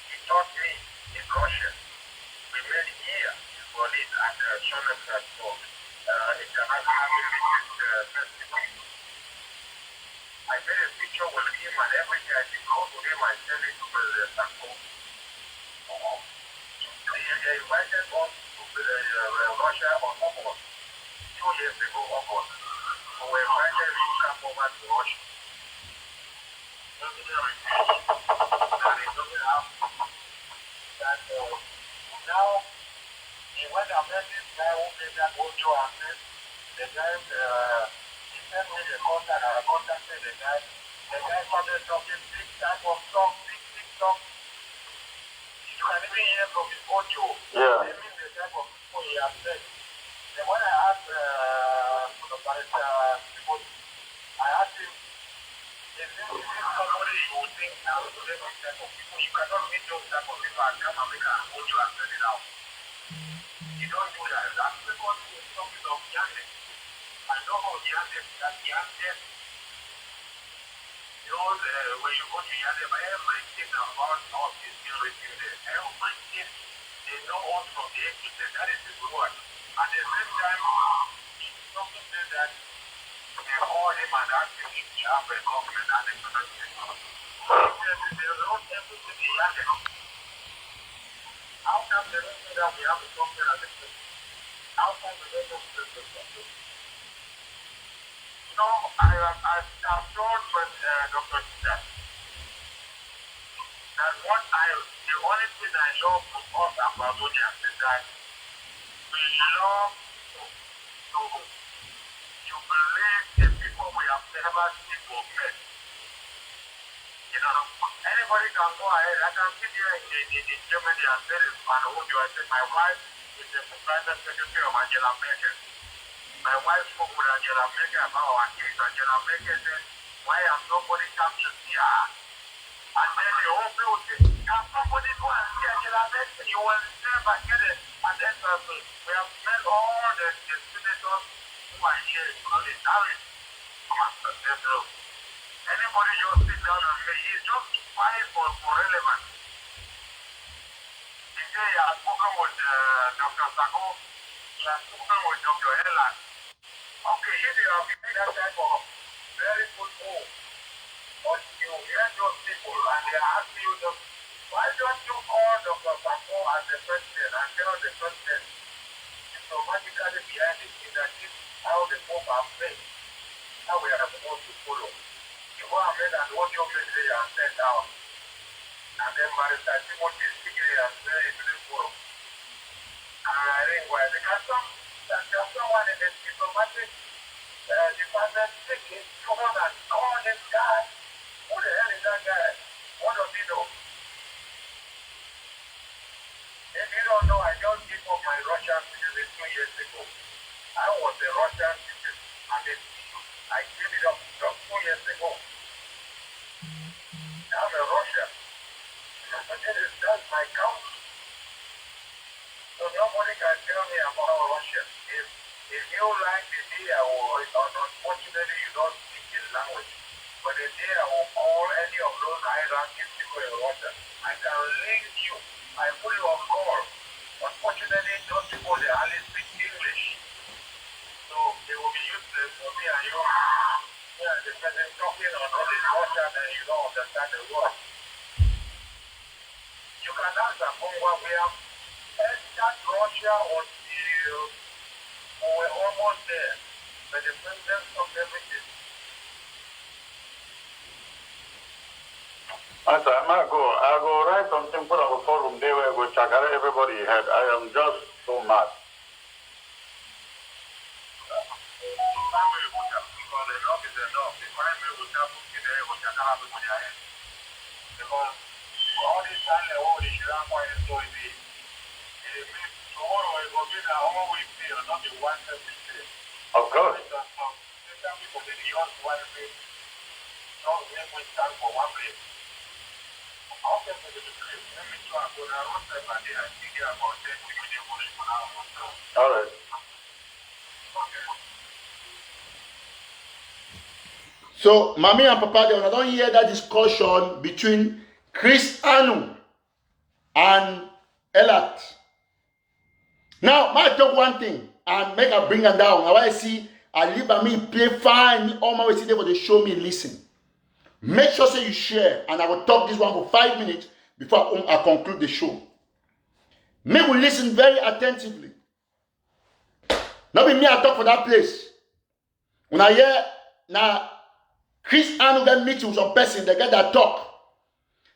He taught me in Russia. We met here in Berlin at the Sonnenberg for International Business Festival. I made a picture with him and everything. I did go to him and send it to President Sako. They invited us to Russia on August, 2 years ago, August. So we invited him to come over to Russia. Doesn't refuse. And he doesn't have that. Now, he went and met this guy who made that Ojo and said, the guy, he sent me the contact, and I contacted the guy. The guy started talking big type of talk, big talk. You can even hear from his Ojo. Yeah. They mean the type of people he has said. Then when I asked the barrister, I asked him, is this somebody you would think now to let this type of people? You cannot meet those type of people and come and make an Ojo and send it out. You don't do that. That's because he's talking of Yandem. I know how Yandem, that Yandem, you know, when you go to Yandem, everything about us is still written there. Everything, they know us from the A to Z. That is his word. At the same time, something said that they called him and asked him if he have a government and they couldn't say no. He said they wrote everything in Yandem. How come they don't say that we have a government and they couldn't? How come they don't say that? You know, I've told Dr. Tita that the only thing I love from us Ambazonians is that we love to jubilate the people we have never seen or met. You know, anybody can go ahead. I can sit here in Germany and say this man who you I said my wife is the private secretary of Angela Merkel. My wife spoke with Angela Merkel about our case. Angela Merkel said, why has nobody come to see her? And then the whole people say, can somebody go and see Angela Merkel? You will never get it. And then we have met all the senators who are here. Only Harris. Anybody just sit down and say, he's just fighting for relevance. He said he has spoken with Dr. Sako. He has spoken with Dr. Ella. Okay, if you have made that type of very good move, but you hear those people and they are asking you, why don't you call Dr. Sako as the president and tell the president diplomatically behind it that this is how the Pope has made, how we are supposed to follow. You go and make an audio message and send out, and then Barrister Timothy speak it and send it to the forum. And I think why they can someone in the diplomatic department take his phone and call this guy. Who the hell is that guy? What does he know? If you don't know, I just gave up my Russian citizen 2 years ago. I was a Russian citizen and then I gave it up just 2 years ago. I'm a Russian. But that's my country. So nobody can tell me about Russia. If you like the day or unfortunately you don't speak the language, but the day I will call any of those high-ranking people in Russia, I can link you. I put you on call. Unfortunately, those people, they only speak English. So they will be useless for me and you. Yeah, the person talking on all this Russian and you don't understand the word. You can ask a Kumba, we have entered Russia until we were almost there. But the president stopped everything. I said, I go write something, put on a forum there where I go check out everybody had. I am just so mad. All this time, the whole issue, I'm going to do it. Tomorrow, it will be the whole week, not the one every day. Of course. Some people, they use one day, don't make me stand for one place. How can they do this? Let me try to go down one step and then I think about 10 minutes. All right. So, Mommy and Papa, they don't hear that discussion between Chris Anu and Elat. Now, I talk one thing and make her bring her down. Now I see I leave by me play fine. All my way there for the show me listen. Make sure say you share, and I will talk this one for 5 minutes before I conclude the show. May we listen very attentively. Not be me I talk for that place. When I hear now Chris Anu get meeting with some person, they get that talk.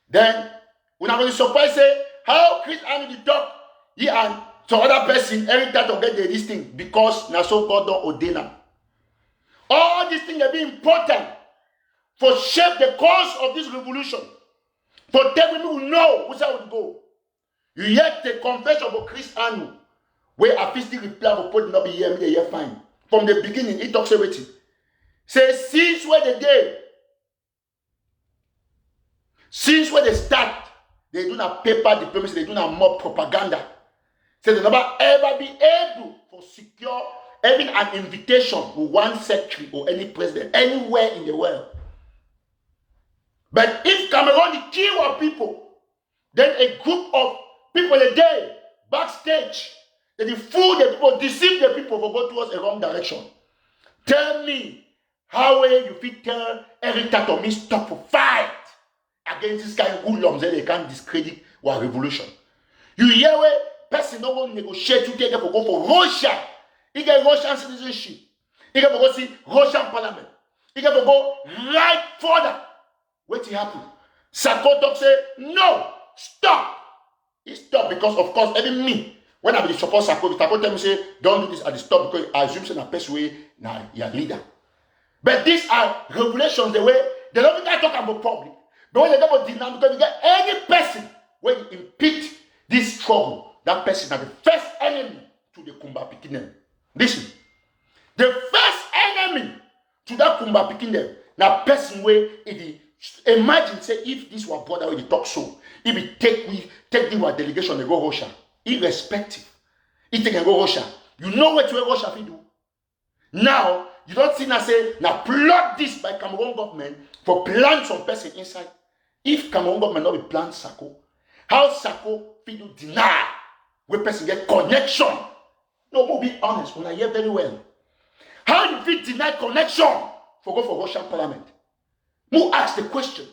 Then when I go to surprise say how Chris Anu the talk, he and some other person every time to get this thing because na so God don't ordain them. All these things are being important for shape the course of this revolution. For tell people know which I would go. You hear the confession of Chris Anu, where a physical reply for put not be here, me they hear fine. From the beginning, he talks everything. Say since where they did, since where they start, they do not paper diplomacy, they do not more propaganda. Say they never ever be able to secure even an invitation to one secretary or any president anywhere in the world. But if Cameroon kill our people, then a group of people a day backstage, they fool the people, deceive the people for go towards a wrong direction. Tell me how you fit tell Eric Tatomi stop for fight against this kind of hoodlums that they can't discredit our revolution. You hear where person don't go negotiate to take for go for Russia. He get Russian citizenship. He get to go see Russian parliament. He get to go right further. What happened? Sako talk say, no, stop. He stopped because, of course, even me, when I be support Sako, Sako tell me say, don't do this at the stop because I assume say a person way, now you're leader. But these are regulations the way, they don't think I talk about public. But when they go deny, because you get any person when you impede this struggle, that person is the first enemy to the Kumba Pikinem. Listen, the first enemy to that Kumba Pikinem, now person where it imagine say if this were brother where they talk so, if we take the delegation they go Russia, irrespective, if they can go Russia, you know what Russia will do. Now you don't see now say now plot this by Cameroon government for plan some person inside. If Cameroon government not be plan Sako, how Sako will deny where person get connection? No, we'll be honest. When I hear very well, how you feel deny connection for go for Russian parliament? Who ask the question?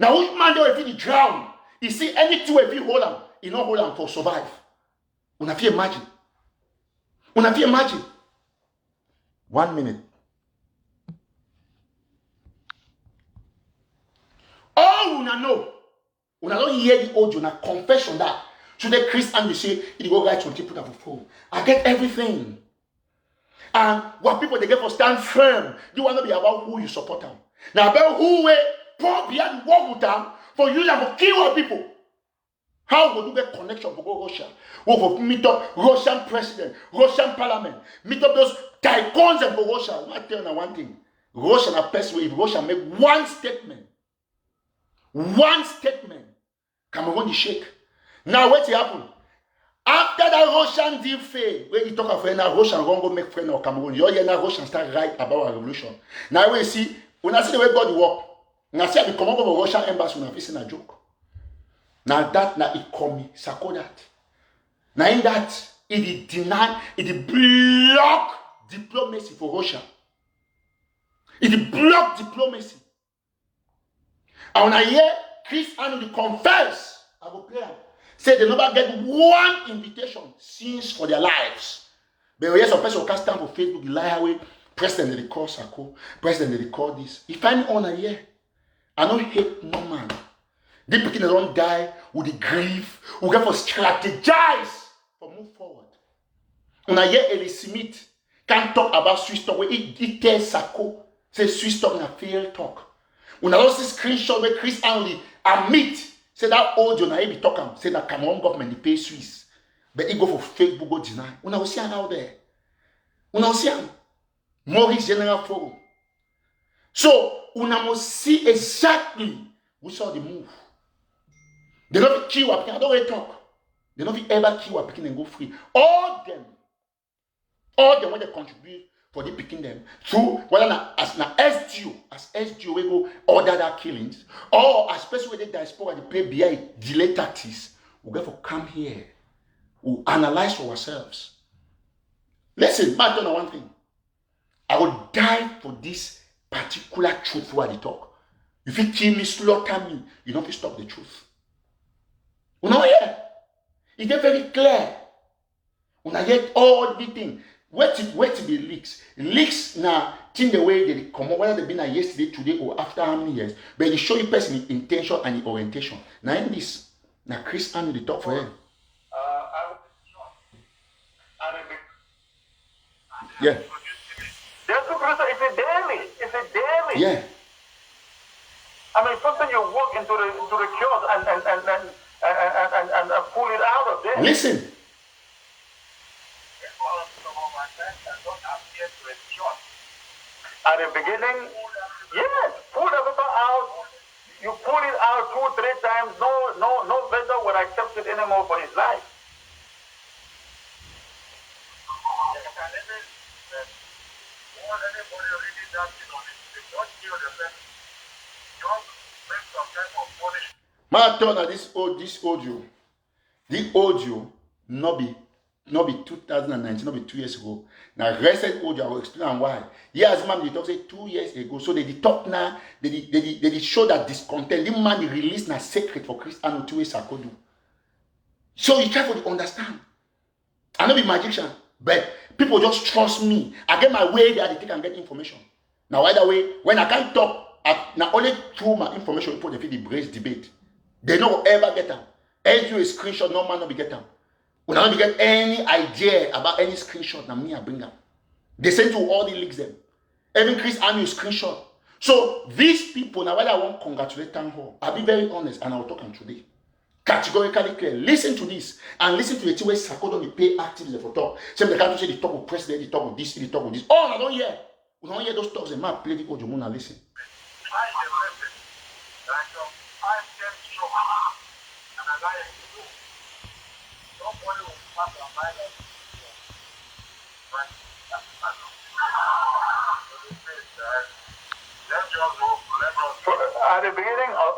Now, which man do if he drown? You see anything if he hold him, he not hold him for survive. Una fi imagine. Una fi imagine. 1 minute. All una know. Una don't hear the audio, una confession that. Today, Christian, they say, he go right to people that will phone. I get everything. And what people they get for stand firm, you want to be about who you support them. Now, about who we pour behind work with them for you to kill our people. How would you get connection for go Russia? We will meet up Russian president, Russian parliament, meet up those tycoons and for Russia. I tell you one thing. Russia na person if Russia make one statement, Cameroon is shake. Now what happen? After that Russian deal fail, when you talk of now Russian won't go make friend of Cameroon. You hear now Russian start right about our revolution. Now we see when I see the way God work, when I see I come over the Russian embassy, when I face a joke. Now that now it come, Sako that. Now in that it deny, it block diplomacy for Russia. It block diplomacy. And when I hear Chris Anu confess, I will play. Say they never get one invitation since for their lives. But when some person can stand for Facebook, lie away, president they call, Sako, president they call this. If I honor here, I don't hate no man. The people don't die with the grief. We get for strategize for move forward. Una hear Eli Smith can't talk about Swiss talk. He tells Sako say Swiss talk na fail talk. Una don't see screenshot where Chris Anley admit say that audio na he be talking. Say that Cameroon government they pay Swiss, but he go for Facebook go deny. Una will see him out there. Una will see him. Maurice General Forum. So una must see exactly which saw the move. They don't kill what I don't really talk. They don't ever kill what picking and go free. All them when they contribute for the picking them through whether as SGO we go order that killings, or especially when they diaspora they play behind delay tactics, we get for come here, we analyze for ourselves. Listen, back on one thing. I will die for this particular truth where they talk. If you kill me, slaughter me, you don't stop the truth. You know, yeah. It's very clear. When I get all the thing, where to be leaks. Leaks now, think the way they come, whether they've been yesterday, today, or after how many years, but they show you person intention and the orientation. Now in this, now Chris and the talk for him. Yeah. It's a daily. It's a daily. Yeah. I mean, something you walk into the kiosk and pull it out of there. Listen. At the beginning, yes, pull the paper out. You pull it out 2-3 times. No vendor will accept it anymore for his life. My turn at this audio. The audio not be 2019, not be 2 years ago. Now recent audio, I will explain why. Yes, man, they talk say 2 years ago. So they talk now, they show that discontent. The man they released na secret for Chris and 2 years ago do. So you try to understand. I not be magician, but people just trust me. I get my way there, they take and get information. Now either way, when I can't talk, now only through my information people they feel the brace debate. They don't ever get them. Any screenshot, no man not be get them. We don't get any idea about any screenshot. Now me I bring them. They send to all the leaks them. Even Chris Anu screenshot. So these people now, whether I want to congratulate them all, I'll be very honest and I will talk them today. Categorically clear. Listen to this and listen to the two ways Sako don't pay activities for talk. Some they can't say the talk of president, the talk of this, the talk of this. Oh, I don't hear. We don't hear those talks. They might play the audio and listen.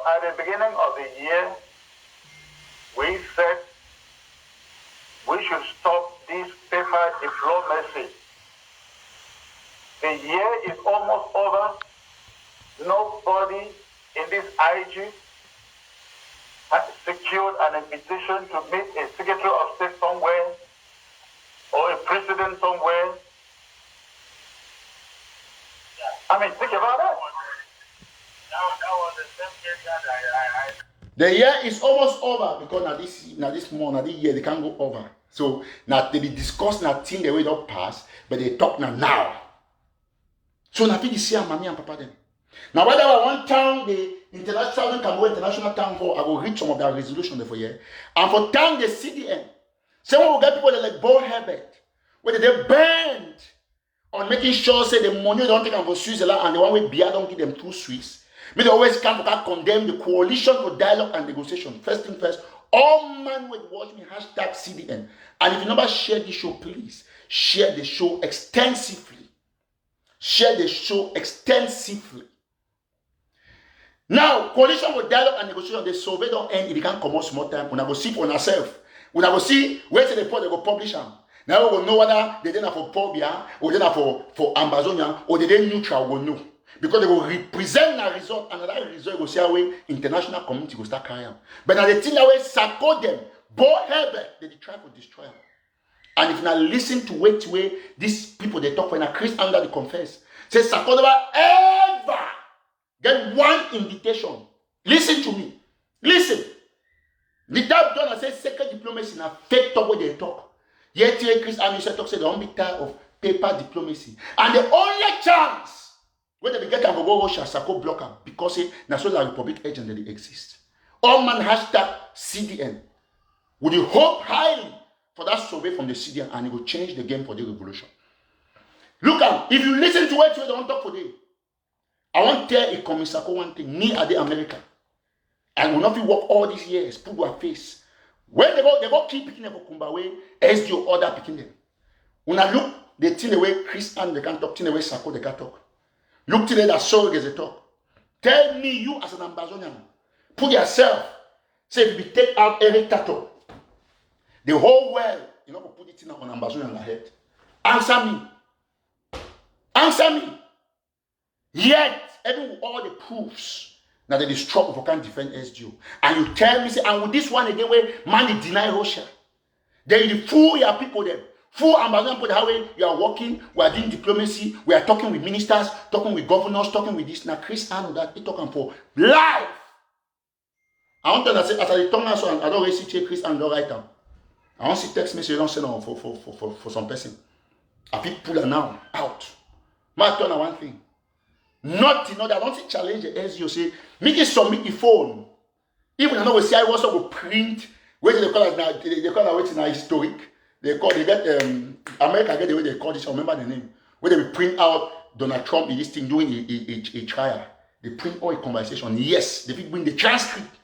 At the beginning of the year, we said we should stop this paper diplomacy. The year is almost over. Nobody in this IG has secured an invitation to meet a Secretary of State somewhere or a president somewhere. I mean, think about that. That was the same year that I the year is almost over because now this year they can't go over. So now they be discussed now thing the way don't pass, but they talk now. So now people see mommy and papa them. Now whether I want town the international town hall, I will read some of that resolution there for you. And for town the CDN, someone will get people that like Bo Herbert, where they bend on making sure say the money don't take them for Switzerland and the one way Bia don't give them 2 Swiss. But they always come to condemn the coalition for dialogue and negotiation. First thing first, all man will watch me #CDN. And if you never share this show, please share the show extensively. Share the show extensively. Now, coalition for dialogue and negotiation, the survey don't end if you can't come out small time. We're going to see for ourselves. We're going to see where the report they go publish them. Now we will know whether they didn't have for Pobia or they didn't have for Ambazonia or they didn't neutral, we will know. Because they will represent a result, and that result will see how international community will start carrying. But now the thing that will support them, Bo Herbert, they try to destroy them. And if you now listen to way these people they talk when a Chris under the confess, say Sako never ever get one invitation. Listen to me. Listen, the type John says secret diplomacy na fake talk where they talk. Yet Chris Anderson talk say they don't be tired of paper diplomacy. And the only chance where they get and go Russia, Sako block them because na so the Republic agent that they exist. All man hashtag CDN. Would you hope highly for that survey from the CDN and it will change the game for the revolution? Look at, if you listen to what you don't talk today, I want to tell a Commissaire one thing. Me at the America. I will not be work all these years, put their face. When they go keep picking up Kumba way, SDO order picking them. When I look, they think the way Chris and they can talk, think the way Sako they can talk. Look till that sorry as they talk. Tell me, you as an Ambazonian, put yourself, say if you take out every tattoo, the whole world, you know, put it in on Ambazonian head. Answer me. Answer me. Yet, even with all the proofs, now they struggle for can't defend SGO. And you tell me, say, and with this one again, where man they deny Russia. Then you fool your people there. Fool Ambassador people how you are working, we are doing diplomacy, we are talking with ministers, talking with governors, talking with this. Now Chris Arnold that he talking for life. I want to say as I talk now, so I don't really see Chris Arnold right now. I want to see text message don't send on for some person. I feel pull her now out. My turn on one thing. Nothing, no, I don't see challenge the SGO say, make it submit the phone. Even I know we see I also will print, where they call it now, they call it what's now historic. They get America get the way they call this, I remember the name. Where they will print out Donald Trump in this thing doing a trial. They print all a conversation. Yes, they will bring the transcript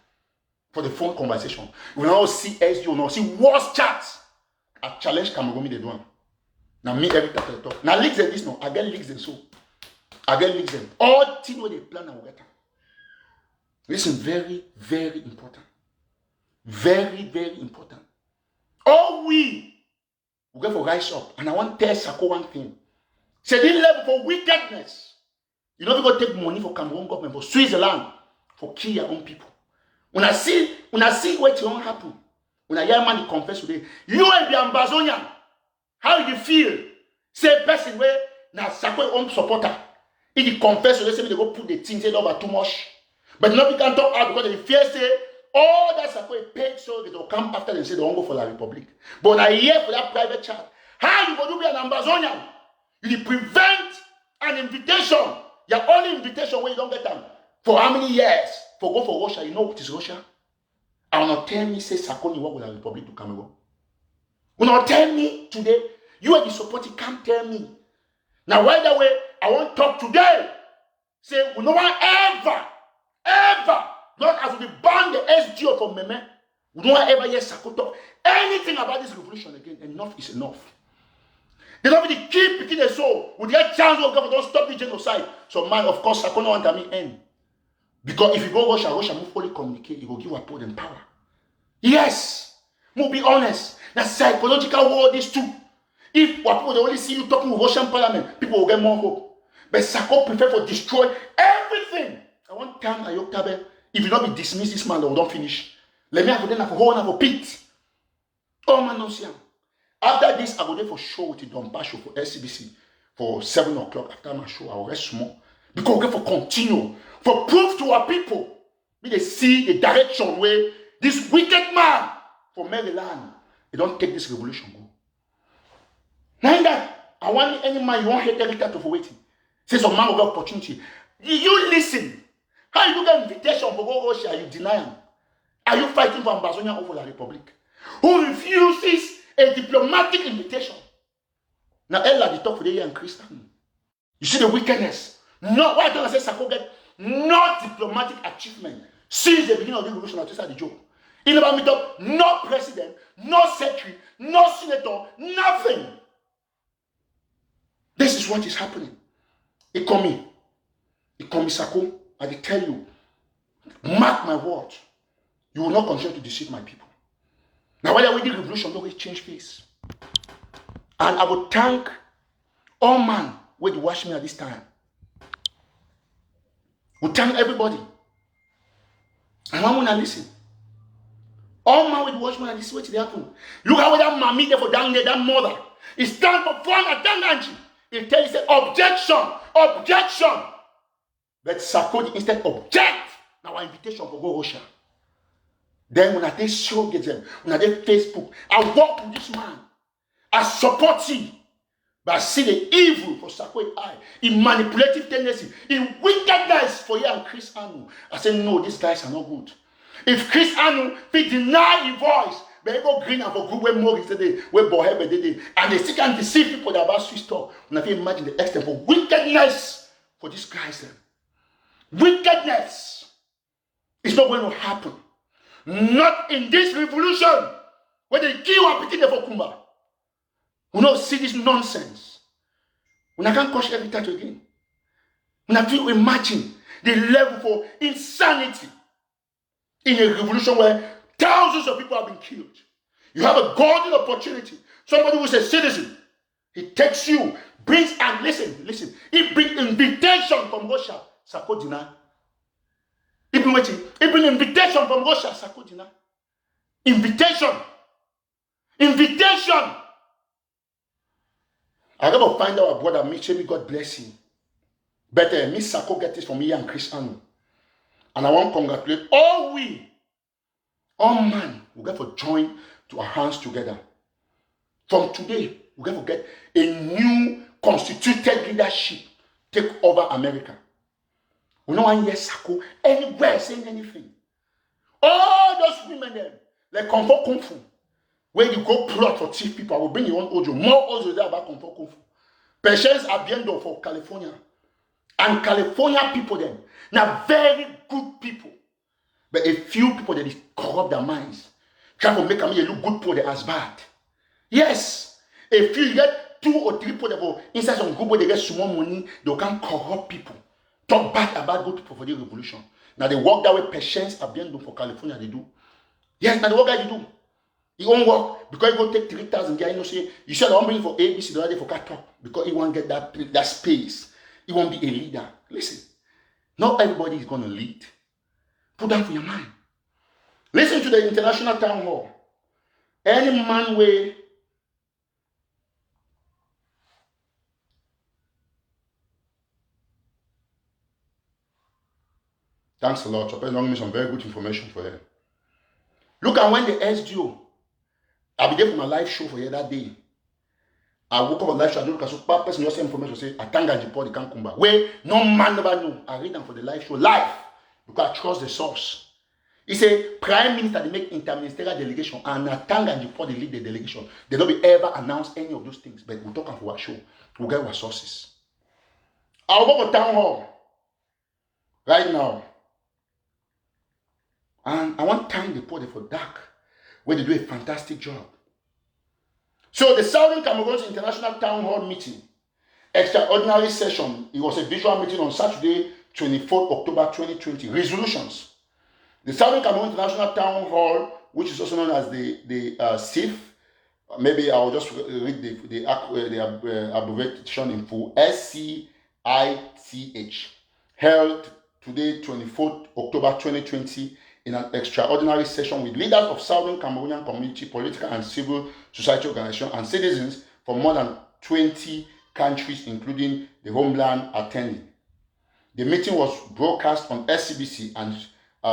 for the phone conversation. We now see SGO, now see worse chats. I challenge Cameroon, they do one. Now me every time I talk. Now leaks them this no, I get leaks them so. I get leaks them. All things where they plan and get. Listen, very, very important. Very, very important. All we get for rise up. And I want to tell Sako one thing. Say this level for wickedness. You know, we go take money for Cameroon government, for Switzerland, for kill your own people. When I see what won't happen, when I hear man confess today, you and the Ambazonian, how you feel? Say person where now Sako own supporter. If he confess today, say they go put the things over too much. But nobody can talk out because they fear say all that Sako paid so they will come after and say they won't go for the Republic. But when I hear for that private chat, how you going to be an Ambazonian? You prevent an invitation. Your only invitation when you don't get them. For how many years? For go for Russia. You know what is Russia? I will not tell me, say Sako you work with the Republic to Cameroon. Will not tell me today, you are the supporter, can't tell me. Now, right away, I want to talk today. Say, we no one ever, not as we ban the SGO from Meme, we don't ever hear Sako talk anything about this revolution again. Enough is enough. They don't really keep picking the soul. We get chance of government don't stop the genocide. So, man, of course, Sako no want to end. Because if you go Russia will fully communicate, it will give Wapo them power. Yes, we'll be honest. That's psychological war, this too. If Wapo they only see you talking with Russian parliament, people will get more hope. But Sako prefer to destroy everything. I want time Ayoktabe. If you don't be dismiss this man, they will not finish. Let me have a whole another pit. Oh man, no see. After this, I go there for show with the Dompa show for SCBC for 7 o'clock. After my show, I will rest more. Because we get for continue. For proof to our people. May they see the direction where this wicked man from Maryland, they don't take this revolution go. Now that I want any man you want hate every time for waiting. Say some man will get opportunity. You listen. How you get invitation for go Russia, you deny him? Are you fighting for Ambazonia over the Republic? Who refuses a diplomatic invitation? Now Ella they talk for the year and Christian. You see the wickedness. No, why don't I say Sako get no diplomatic achievement since the beginning of the revolution? I just had the joke. In about me talk, no president, no secretary, no senator, nothing. This is what is happening. It come Sako. I will tell you, mark my word, you will not continue to deceive my people. Now, while we did revolution, don't change face. And I will thank all man who will watch me at this time. We thank everybody. And I want to listen. All man will watch me at this, what did happen? Look how that mommy there for down there, that mother. It stands for fun at Danganji. It tells you, objection. But Sako instead object. Now our invitation for go Russia. Then when I take surrogate them, when I take Facebook, I walk with this man. I support him. But I see the evil for Sako eye, in manipulative tendency, in wickedness for you and Chris Anu. I say, no, these guys are not good. If Chris Anu, they deny his voice, they go green and for good way more today, where Bohebe did, and they still can deceive people that about Swiss talk. When I can imagine the extent of wickedness for these guys, then. Wickedness is not going to happen. Not in this revolution where they kill and begin for Kumba. We don't see this nonsense. When I can't coach every time again. When I feel imagine the level for insanity in a revolution where thousands of people have been killed. You have a golden opportunity. Somebody who is a citizen, he takes you, brings and listen. He brings invitation from Russia, Sakodina. He brings invitation from Russia, Sakodina. Invitation. I gotta find out brother Michelle, God bless him. Better Miss Sako get this from me and Chris Anu. And I want to congratulate all man, we got to join to our hands together. From today, we got to get a new constituted leadership take over America. We don't want to hear Sako anywhere saying anything. All those women there, like comfort kung fu. When you go plot for thief people, I will bring your own audio. More audio there about comfort kung fu. Patience Abiendo for California. And California people then, now very good people. But a few people that corrupt their minds. Try to make them look good for the as bad. Yes. If you get 2 or 3 people that go inside some group where they get small money, they can corrupt people. Talk bad about good people for the revolution. Now they work that way. Patience Abiendo for California, they do. Yes, now the work that you do. He won't work because he go take 3,000 guys. You know, say you said I'm bringing for ABC the other day for cat talk because he won't get that space. He won't be a leader. Listen, not everybody is going to lead. Put that for your mind. Listen to the international town hall. Any man way. Thanks a lot. Chopper gave me some very good information for them. Look at when the SDO. I'll be there for my live show for you that day. I woke up on live show. I don't look at so person just information say I thank God you the can Kumba. Where no man never knew. I read them for the live show live because I trust the source. He said Prime Minister they make interministerial delegation and I thank God you they lead the delegation. They don't be ever announce any of those things, but we'll talk for our show. We'll get our sources. I'll go to town hall right now. And I want to thank the party for dark, where they do a fantastic job. So the Southern Cameroon's International Town Hall meeting, extraordinary session, it was a visual meeting on Saturday, 24th October 2020. Resolutions. The Southern Cameroon International Town Hall, which is also known as the SIF, maybe I'll just read the abbreviation in full, SCICH, held today, 24th October 2020, in an extraordinary session with leaders of Southern Cameroonian community, political and civil society organizations, and citizens from more than 20 countries, including the homeland, attending. The meeting was broadcast on SCBC and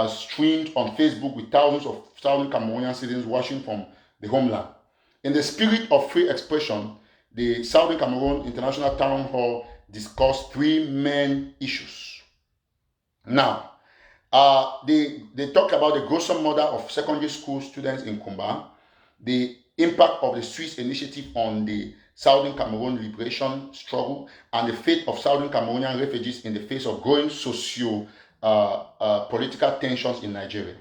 streamed on Facebook with thousands of Southern Cameroonian citizens watching from the homeland. In the spirit of free expression, the Southern Cameroon International Town Hall discussed 3 main issues. Now, they talk about the gruesome murder of secondary school students in Kumba, the impact of the Swiss initiative on the Southern Cameroon liberation struggle, and the fate of Southern Cameroonian refugees in the face of growing socio-political tensions in Nigeria.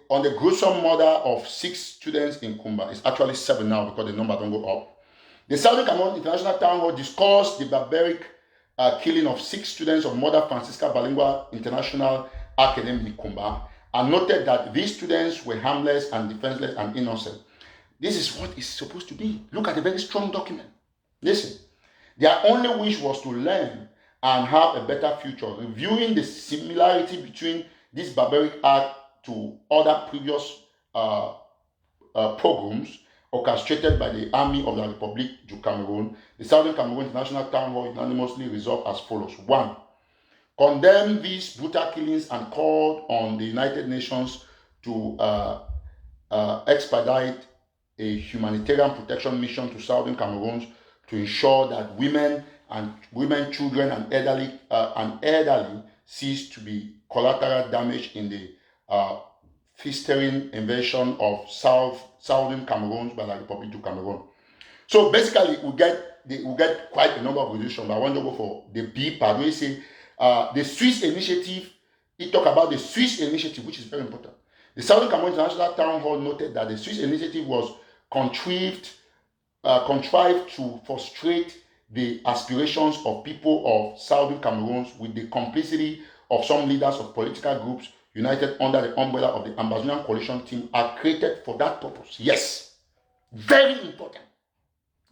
On the gruesome murder of 6 students in Kumba, it's actually 7 now because the number don't go up. The Southern Cameroon International Town Hall discussed the barbaric killing of 6 students of Mother Francisca Bilingual International Academy in Kumba, and noted that these students were harmless and defenseless and innocent. This is what it's supposed to be. Look at the very strong document. Listen, their only wish was to learn and have a better future, reviewing the similarity between this barbaric act to other previous pogroms orchestrated by the Army of the Republic du Cameroon. The Southern Cameroon International Town Hall unanimously resolved as follows. 1. condemned these brutal killings and called on the United Nations to expedite a humanitarian protection mission to southern Cameroon to ensure that women, children, and elderly cease to be collateral damage in the festering invasion of southern Cameroon by the Republic of Cameroon. So basically, we get quite a number of resolutions, but I want to go for the B part where you say the Swiss initiative. It talk about the Swiss initiative, which is very important. The Southern Cameroon International Town Hall noted that the Swiss initiative was contrived to frustrate the aspirations of people of Southern Cameroon with the complicity of some leaders of political groups united under the umbrella of the Ambazonian coalition team are created for that purpose. Yes, very important.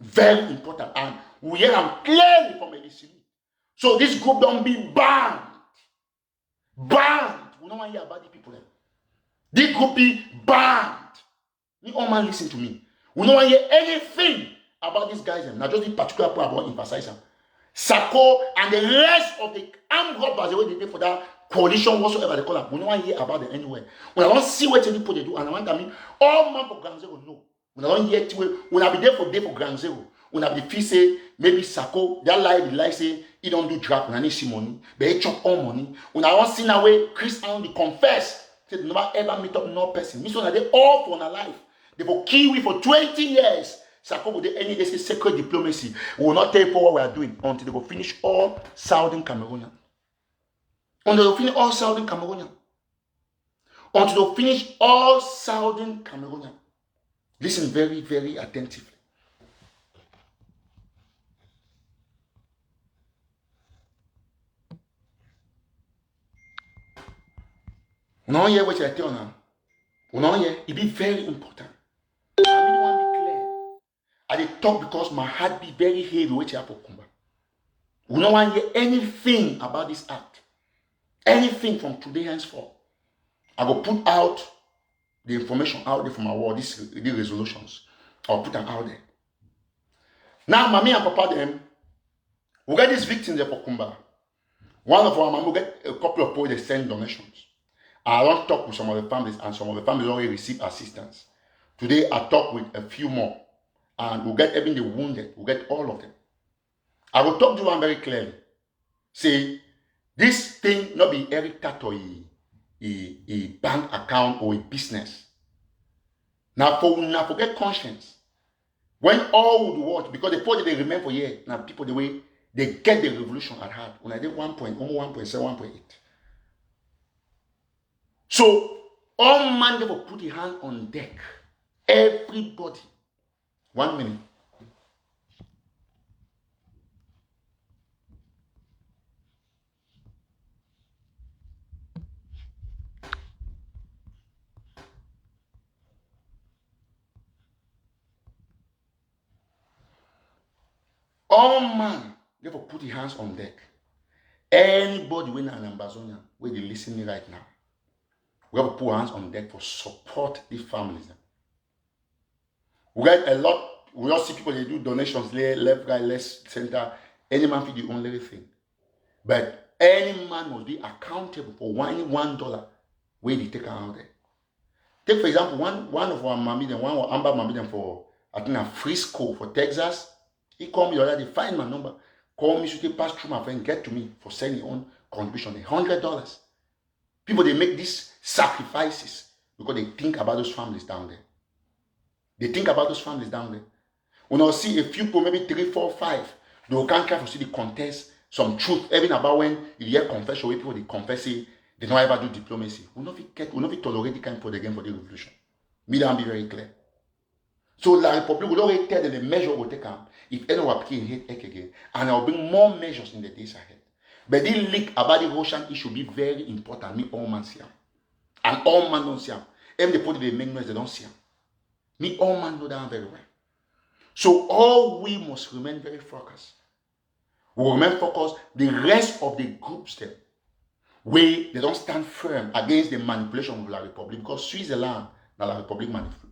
Very important. And we hear them clearly from ADC. So this group don't be banned. Banned. We don't want to hear about the people there. This group be banned. You all man listen to me. We don't want to hear anything about these guys. Now just the particular point about emphasizing. Sako and the rest of the armed robbers, the way they did for that coalition, whatsoever they call it. We don't want to hear about them anywhere. When I don't see what any people they do, and I want to mean all man for Ground Zero know. When I don't hear when I be there for Ground Zero. When I be feel say maybe Sako, that lie say he don't do drop when I need see money, but he chop all money. When I don't see now way Chris and they confess, say they never ever meet up no person. This one they all for their life. They will kill we for 20 years. Sako will any day say secret diplomacy. We will not tell you what we are doing until they will finish all Southern Cameroonian. Until they will finish all Southern Cameroonian. Until they finish all Southern Cameroonian. Listen very, very attentively. We don't hear what I tell now. We don't hear. It be very important. I really want to be clear. I dey talk because my heart be very heavy with you for Kumba. We don't want to hear anything about this act. Anything from today henceforth. I will put out the information out there from our wall, these resolutions. I'll put them out there. Now, mommy and papa them, we get these victims there for Kumba. One of our mom will get a couple of people they send donations. I don't talk with some of the families, and some of the families already receive assistance. Today, I talk with a few more, and we'll get even the wounded, we'll get all of them. I will talk to one very clearly. Say, this thing not be heritage or a bank account or a business. Now, forget conscience. When all would watch, because the point they remain for years, now people the way they get the revolution at heart. When I did 1.7, 1.8. So, all man will put the hand on deck. Everybody. 1 minute. All man, they will put the hands on deck. Anybody when an Ambazonian, where they listening right now, we have to put hands on deck for support these families. We get a lot, we all see people, they do donations, left, right, left, center. Any man feed the only thing. But any man must be accountable for $1 where they take out there. Take, for example, one of our Mamiden, one of Amber Mamiden for, I think, a Frisco for Texas. He called me the other day, find my number. Call me, should they pass through my friend, get to me for sending on contribution, $100. People, they make these sacrifices because they think about those families down there. They think about those families down there. When I see a few people, maybe 3, 4, 5, they will can't care to see the contest, some truth, even about when you hear confession, where people they confess, they don't ever do diplomacy. We not tolerate the kind of people again for the revolution. Me that be very clear. So La Republic will already tell them the measure will take up if anyone can hate again, and I'll bring more measures in the days ahead. But the leak about the Russian issue be very important. Me all man see them. And all man don't see them. Even the people they make noise, they don't see them. Me all man know that very well. So all we must remain very focused. We will remain focused. The rest of the groups there, where they don't stand firm against the manipulation of La Republic, because Switzerland, not La Republic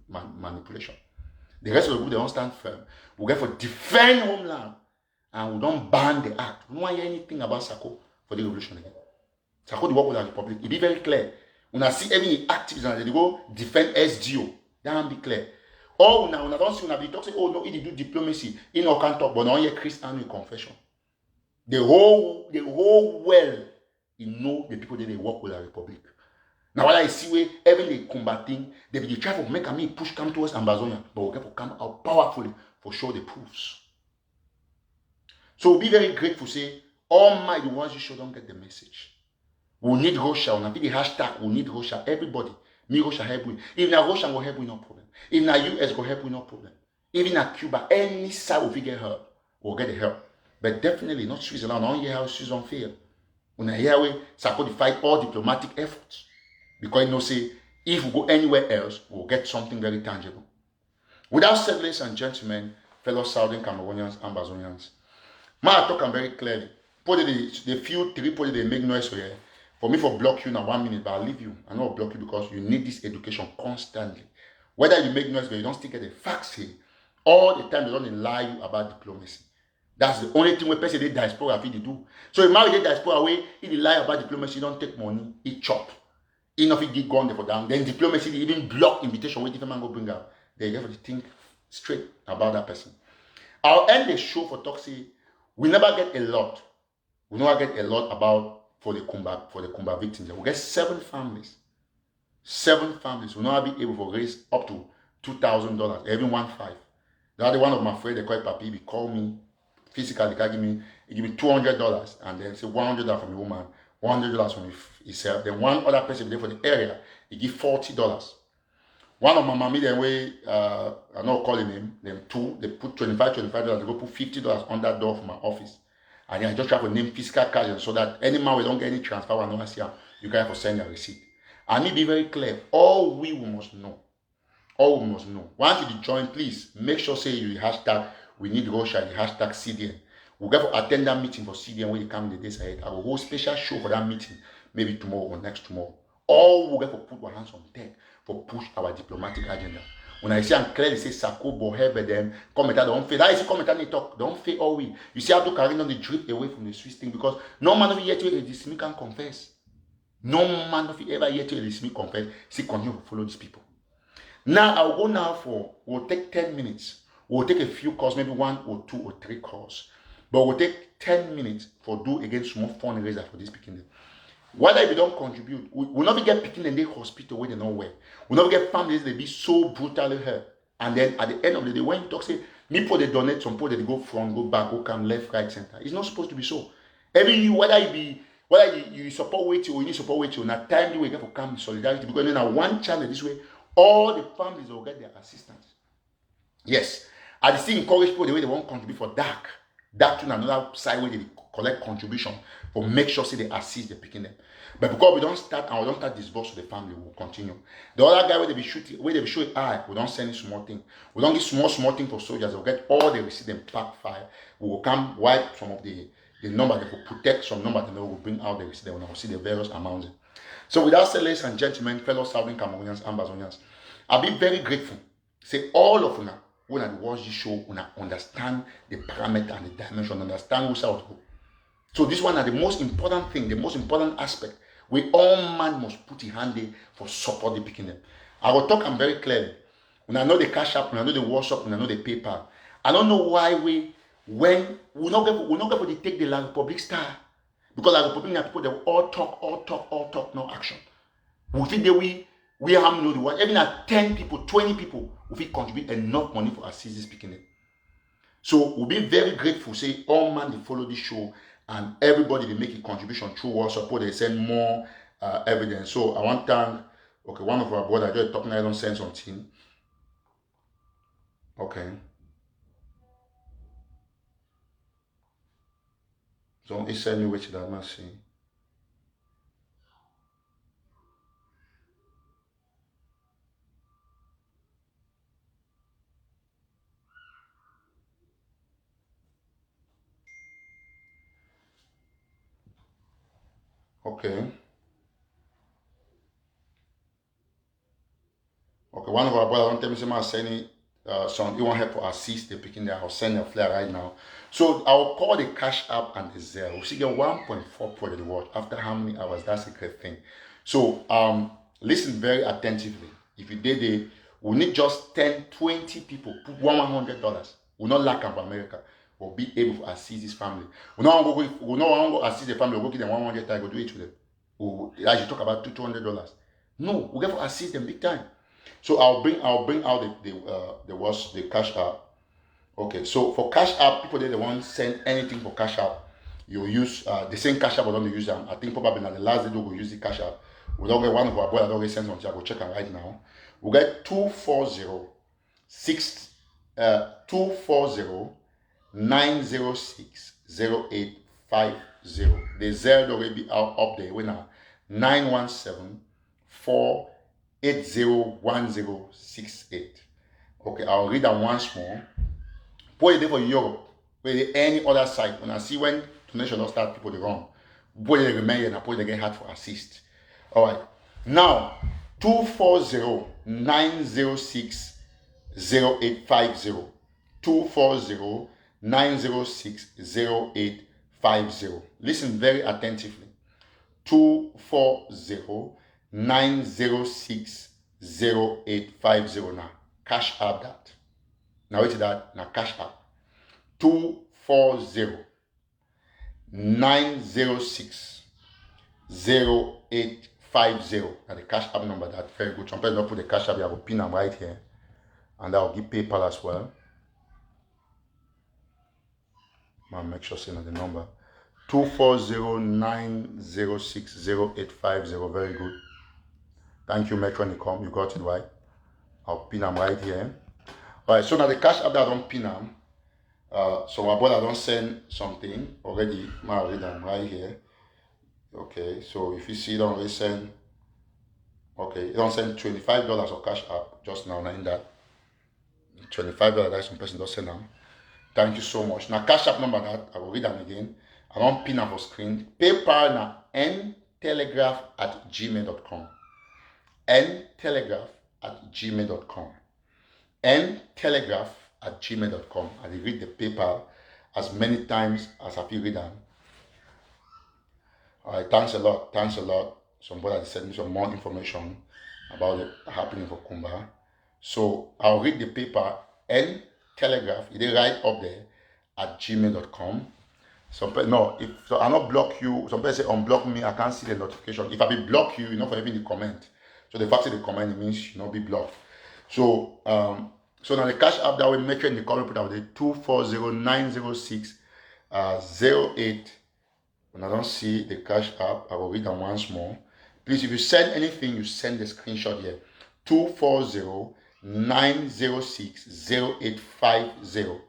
manipulation. The rest of the group, they don't stand firm. We get for defend homeland, and we don't ban the act. We don't want to hear anything about Sako for the revolution again. Ça could work with the Republic. It be very clear. When I see any activists, they go defend SGO. That be clear. Or now, when I don't see when I be talk say, oh no, he do diplomacy. He no can talk, but now here Christian with confession. The whole world, you know the people that they work with the Republic. Now, what I see where even the combating, they be try to make me push come towards Ambazonia, but we get to come out powerfully for show the proofs. So we'll be very grateful, say, all my the ones you show don't get the message. We need Russia, and the hashtag, we need Russia, everybody. Me Russia help we. If na Russia go help we, no problem. If na US go help we, no problem. Even na Cuba, any side we get help, we'll get the help. But definitely not Switzerland, on here how Switzerland fail. When I hear we support to fight all diplomatic efforts. Because you know, say, if we go anywhere else, we'll get something very tangible. Without said, ladies and gentlemen, fellow Southern Cameroonians, Ambazonians, I talk very clearly. Put the few three put they make noise here. For me, for block you now 1 minute, but I'll leave you. I not block you because you need this education constantly. Whether you make noise, but you don't still get the facts here. All the time, they don't lie you about diplomacy. That's the only thing where person they diaspora they do. So if marry the diaspora way, if they lie about diplomacy, you don't take money, he chop. Enough it get gone there for down. Then diplomacy, they even block invitation where different man go bring out. They have to think straight about that person. I'll end the show for talk say we never get a lot. We never get a lot about for the Kumba victims. We get 7 families. 7 families. We never be able to raise up to $2,000, even 1.5. The other one of my friends, they call it Papi, he call me physically, he give me $200 and then say $100 from the woman, $100 from himself. Then one other person there for the area, he give $40. One of my mommy, then way I not calling him, them 2, they put $25, they go put $50 on that door for my office. And then I just try to name physical cash so that any man will don't get any transfer and not see you can have to send a receipt. And it be very clear. All we must know. All we must know. Once you join, please make sure say you hashtag we need Russia, the hashtag CDN. We'll get to attend that meeting for CDN when you come in the days ahead. I will hold special show for that meeting, maybe tomorrow or next tomorrow. All we'll get to put our hands on deck for push our diplomatic agenda. When I see and clearly say Sako, Bohe, but then commentator don't fail. That is commentator talk, don't fail all we. You see Abdul Karim on the drip away from the Swiss thing because no man of yet to this me can confess. No man of ever yet to this me confess. See, continue to follow these people. Now I'll go now for we'll take 10 minutes. We'll take a few calls, maybe 1 or 2 or 3 calls. But we'll take 10 minutes for do against small fundraiser for this picking. Whether if you don't contribute, we'll not get picking in the hospital where they know where. We'll not get families they be so brutally hurt. And then at the end of the day, when you talk, say, people they donate, some people they go front, go back, go come left, right, center. It's not supposed to be so. Every you, whether you support with you or you need support with you, and at time you will get for come solidarity because then at one channel this way, all the families will get their assistance. Yes. I still encourage people the way they want to contribute for dark to another side where they collect contribution for make sure say they assist the picking them. But because we don't start and we don't start disburse to the family, we'll continue. The other guy where they be shooting, where they be showing eye, we don't send small thing. We don't give small thing for soldiers. We'll get all the receipt and pack fire. We will come wipe some of the number that will protect some number, then we will bring out the receipt and we'll see the various amounts. So without saying, ladies and gentlemen, fellow Southern Cameroonians, Ambazonians, I'll be very grateful. Say all of you when I watch this show, when I understand the parameter and the dimension, understand who's out. So this one is the most important thing, the most important aspect. We all man must put a hand there for support the picking them. I will talk very clearly. When I know the cash app, when I know the WhatsApp, when I know the PayPal. I don't know why we not going to take the La Republic star. Because La Republic people they all talk, no action. We think we have no the one. Even at 10 people, 20 people, we contribute enough money for assist speaking it. So we'll be very grateful. Say all man they follow this show and everybody they make a contribution through WhatsApp. They send more evidence. So I want to thank one of our brothers just talking. I don't send something. Okay. So he send you which that must see. Okay. Okay, one of our brothers don't tell me say send it some you want help to assist the picking there. I'll send a flyer right now. So I'll call the Cash App and the Zelle. We should get 1.4 per the watch after how many hours? That's a great thing. So listen very attentively. If you did it, we need just 10, 20 people, put $100. We'll not lack of America. We'll be able to assist this family. We'll not go assist the family, we'll give them 100, I go do it to them. As you talk about $200. No, we'll get to assist them big time. So I'll bring out the Cash App. Okay, so for Cash App, people they won't send anything for Cash App. You use the same Cash App, but don't use them. I think probably now the last day we'll use the Cash App. We don't get one of our boys that already sends something. I go check it right now. We'll get 240 906 0850. The Zelle already be up there. We now 917 4801068. Okay, I'll read that once more. Put it there for Europe. Put it any other site. When I see when donation don't start, people they wrong. Put it remain and I put it again hard for assist. Alright. Now 240 906 0850. 240 906 0850. Listen very attentively. 240 906 0850 now. Cash App that. Now wait that. Now Cash App. 240 906 0850. Now the Cash App number that very good. Some people don't put the Cash App, I will pin them right here. And I'll give PayPal as well. I'll make sure saying the number. 240 906 0850. Very good. Thank you, Metro Nicom. You got it right. I'll pin them right here. Alright, so now the Cash App that I don't pin them. So my brother don't send something already. I'll read them right here. Okay, so if you see it already send. Okay, you don't send $25 of Cash App just now, in that. $25 that some person does send them. Thank you so much. Now Cash App number that I will read them again. I don't pin them for screen. PayPal now ntelegraph@gmail.com. ntelegraph@gmail.com. ntelegraph@gmail.com. I will read the PayPal as many times as I feel read them. Alright, thanks a lot. Thanks a lot. Somebody sent me some more information about it happening for Kumba. So I'll read the paper and telegraph. It is right up there at gmail.com. Some people, no, if so I not block you, some people say unblock me, I can't see the notification. If I be block you, not for even the comment. So the fact that the comment it means you not be blocked. So so now the Cash App that we make in the comment put out the 240 906 08. When I don't see the Cash App, I will read them once more. Please, if you send anything, you send the screenshot here. 240 906 0850.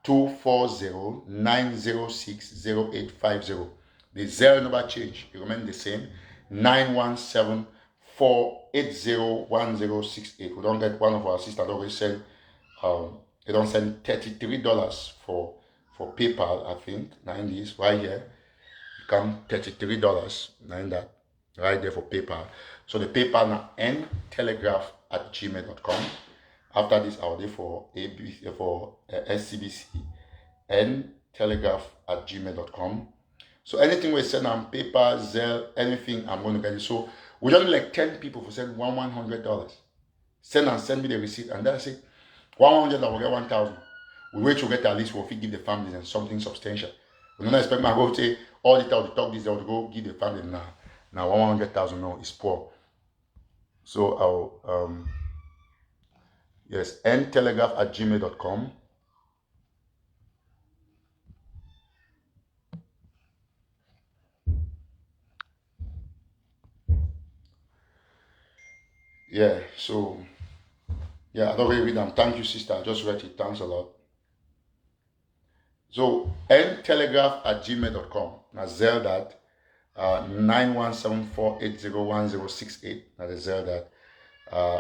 240 906 0850. The zero number change, it remains the same. 917 480 1068. We don't get one of our sisters always send they don't send $33 for PayPal, I think. Now in this right here. Come $33 now in that right there for PayPal. So the PayPal now ntelegraph@gmail.com. After this, I'll do for SCBC ntelegraph@gmail.com. So anything we send on PayPal, Zelle, anything, I'm going to get it. So we don't like 10 people for send $100. Send me the receipt, and that's it. $100 will get 1,000. We wait to get at least what we give the families and something substantial. We don't expect my go say all the time to talk this, they will go give the family now 100,000. No, it's poor. So I'll yes, ntelegraph@gmail.com. Yeah, so yeah, I don't really read them. Thank you, sister. I just read it. Thanks a lot. So ntelegraph@gmail.com. Now Zelle that 917-480-1068. Now the Zelle that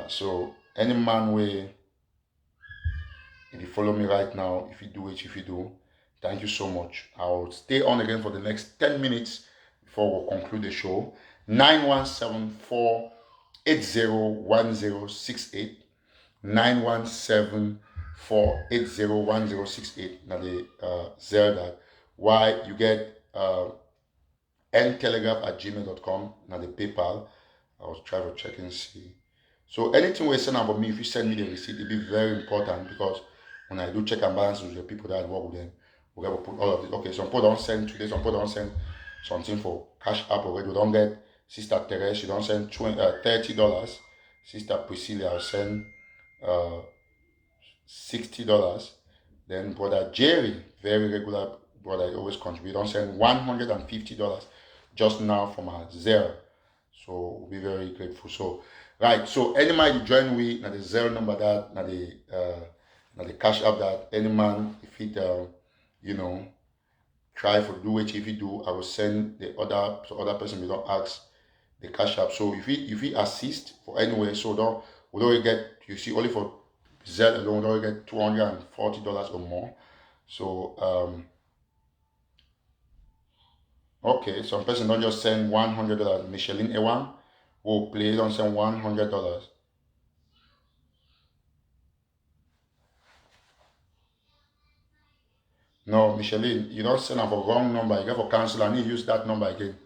so any man way, if you follow me right now, if you do, thank you so much. I'll stay on again for the next 10 minutes before we'll conclude the show. 917-480-1068. 917 4801068. Now the Zell that. Why you get ntelegraph@gmail.com. Now the PayPal. I was trying to check and see. So anything we send about me, if you send me the receipt, it'll be very important because when I do check and balance with the people that I work with them, we have to put all of it. Okay, some people don't send today, some people don't send something for Cash App already. We don't get Sister Therese, you don't send $30. Sister Priscilla, I'll send $60. Then Brother Jerry, very regular brother, he always contribute. Don't send $150 just now from our Zelle. So we'll be very grateful. So right, so any man you join with, now the Zelle number that, now the Cash App that, any man if it try for do it, if you do, I will send the other person we don't ask the Cash App. So if we assist for anyway, so we don't get, you see, only for Zelle alone, we don't get $240 or more. So okay, some person don't just send $100. Micheline Ewan, oh please don't send $100. No, Micheline, you don't send them for wrong number. You got to cancel and you use that number again.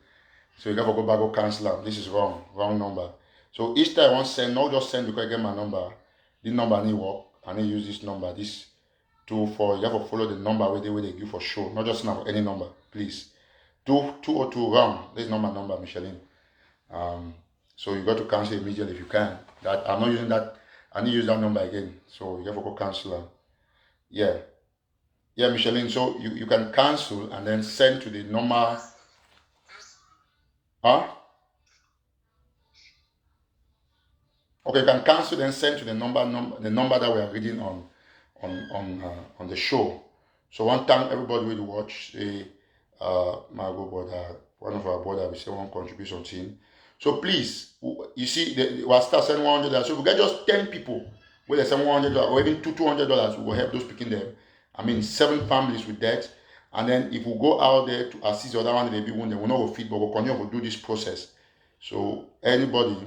So you got to go back go cancel them. This is wrong number. So each time I want to send, not just send because I get my number. This number need work. I need use this number. This 24. You have to follow the number where they give for sure. Not just send for any number, please. 202 wrong. This is not my number, Micheline. So you got to cancel immediately if you can. That I'm not using that. I need to use that number again. So you have to go cancel them. Yeah. Yeah, Micheline, so you can cancel and then send to the normal. Huh? Okay, you can cancel then send to the number that we are reading on the show. So one time everybody will watch my good brother, one of our brother, we say one contribution team. So please, you see, we'll start sending $100. So if we get just 10 people where they send $100 or even $200, we will help those picking them. 7 families with that. And then if we go out there to assist the other one, maybe one, they will not feed, but we'll continue to do this process. So anybody,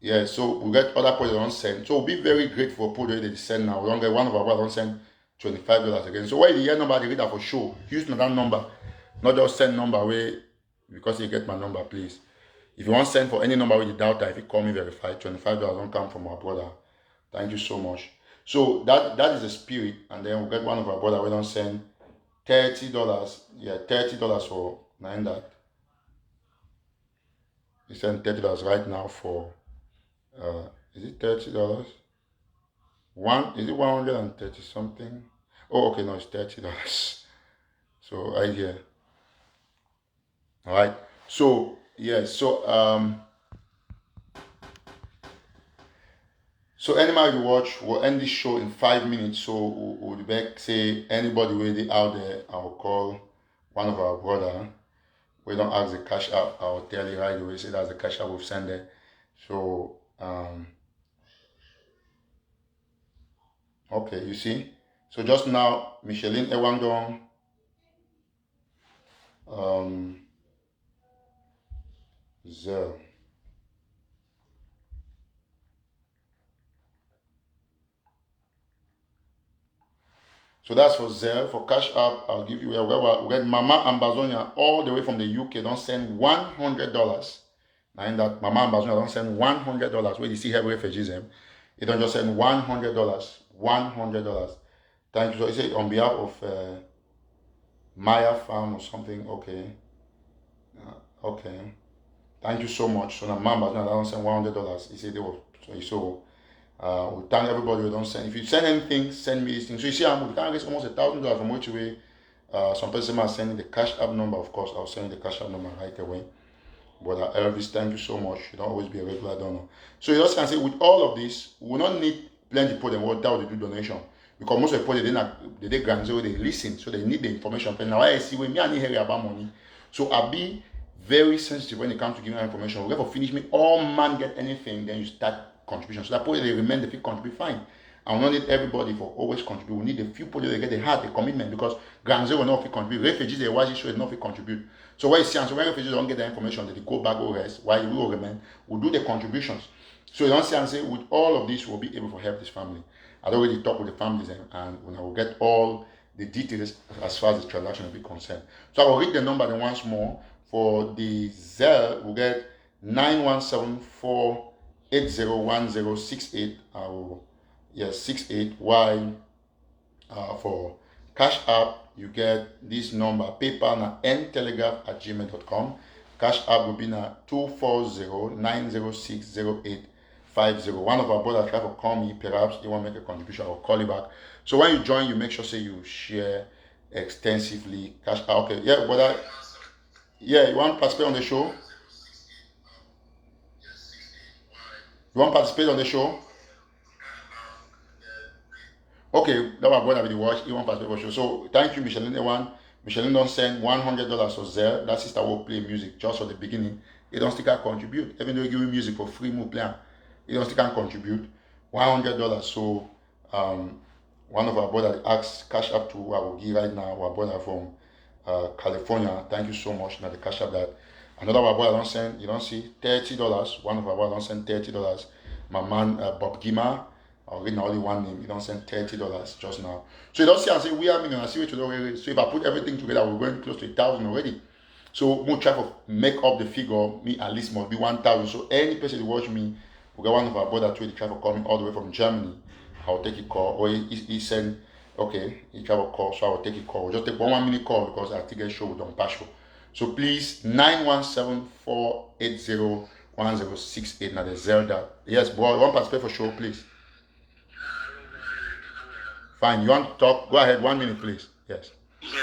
yeah, so we get other people don't send. So we'll be very grateful for people they send now. We don't get one of our brothers don't send $25 again. So why the year number they read that for sure? Use that number, not just send number away because you get my number, please. If you want to send for any number with the doubt, if you call me verified, $25 don't come from our brother. Thank you so much. So that is the spirit, and then we'll get one of our brother. We don't send $30. Yeah, $30 for 9 that. We send $30 right now for is it $30? Is it 130 something? Oh, okay, no, it's $30. So right here. All right. So yeah, So anytime you watch, we'll end this show in 5 minutes. So we'll be back, say anybody really out there, I'll call one of our brother. We don't ask the Cash App, I'll tell you right away, say that's the Cash App we've sent there. So okay, you see. So just now, Micheline Ewangdong, Zell. So that's for Zelle. For Cash App, I'll give you we get Mama Ambazonia all the way from the UK. Don't send $100. Now in that Mama Ambazonia don't send $100. Where you see her refugees, you don't just send $100. $100. Thank you. So you say on behalf of Maya Farm or something. Okay. Okay. Thank you so much. So now Mama Ambazonia don't send $100. He said they were so. We thank everybody who don't send. If you send anything, send me this thing. So you see, we can get almost $1,000 from which way. Some person are sending the Cash App number. Of course, I'll send the Cash App number right away. Brother Elvis, thank you so much. You don't always be a regular donor. So you just can say, with all of this, we will not need plenty people that will do donation. Because most of the people, they grant zero, they listen. So they need the information. But now I see when me and hear about money. So I'll be very sensitive when it comes to giving information. We have to finish me. All man get anything, then you start contribution. So that people they remain, the people contribute fine. And we don't need everybody for always contribute. We need a few people that get the heart, the commitment, because Grand Zero will not contribute. Refugees, they watch show, not contribute. So when you see, so when refugees don't get the information, they go back, go rest, while we will remain, we'll do the contributions. So you don't see and say, with all of this, we'll be able to help this family. I'd already talked with the families and when I will get all the details as far as the transaction will be concerned. So I will read the number then once more. For the Zelle, we'll get 9174801068. I will, yes, 68. While for Cash App, you get this number, PayPal na ntelegraph@gmail.com. Cash App will be na 240-906-0850. One of our brothers try to call me, perhaps they want to make a contribution, I'll call you back. So when you join, you make sure say you share extensively. Cash App, okay, yeah, brother. Yeah, you want to participate on the show? You want to participate on the show? Okay, that was going to be the watch. You want to participate on the show. So thank you, Micheline. Micheline don't send $100 for Zelle. That sister will play music just for the beginning. It don't still can contribute. Even though you give me music for free, more plan. It don't still can contribute $100. So one of our brothers asked Cash App to I will give right now. Our brother from California. Thank you so much. Now the Cash App that. Another of our brother don't send. You don't see $30. One of our brothers don't send $30. My man Bob Gima. I'll read now only one name. You don't send $30 just now. So you don't see and say we are million. I see what you do. So if I put everything together, we're going close to 1,000 already. So we'll try to make up the figure. Me at least must be 1,000. So any person who watch me, we got one of our brothers to try to call me all the way from Germany. I'll take a call. Or he send, okay, he try to call, so I'll take a call. We'll just take 1 minute call because I think a show with Don Pasho. So please 917-480-1068. Now the Zelda. Yes, boy, one participate for show, please. Fine, you want to talk? Go ahead, 1 minute, please. Yes. Yes, I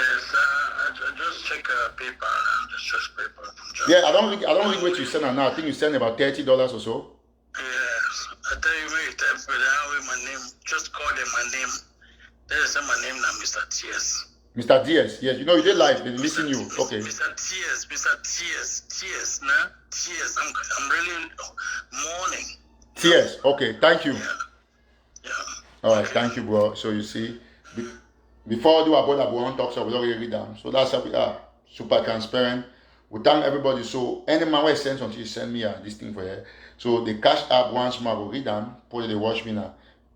just check paper and just paper from Germany. Yeah, I don't think what you send now. I think you send about $30 or so. Yes, I tell you, wait, with my name, just call them my name. They say my name now, Mr. T.S. Mr. Diaz, yes, you know you did live, they listen you. Okay. Mr. T.S., nah? T.S. I'm really mourning. T.S., okay, thank you. Yeah. All right, thank you, bro. So you see, before we do about that, we want to talk, so we don't really read down. So that's how we are, super transparent. We thank everybody. So any man who sends something, send me this thing for here. So the Cash App once more, will read down, put the watch me now,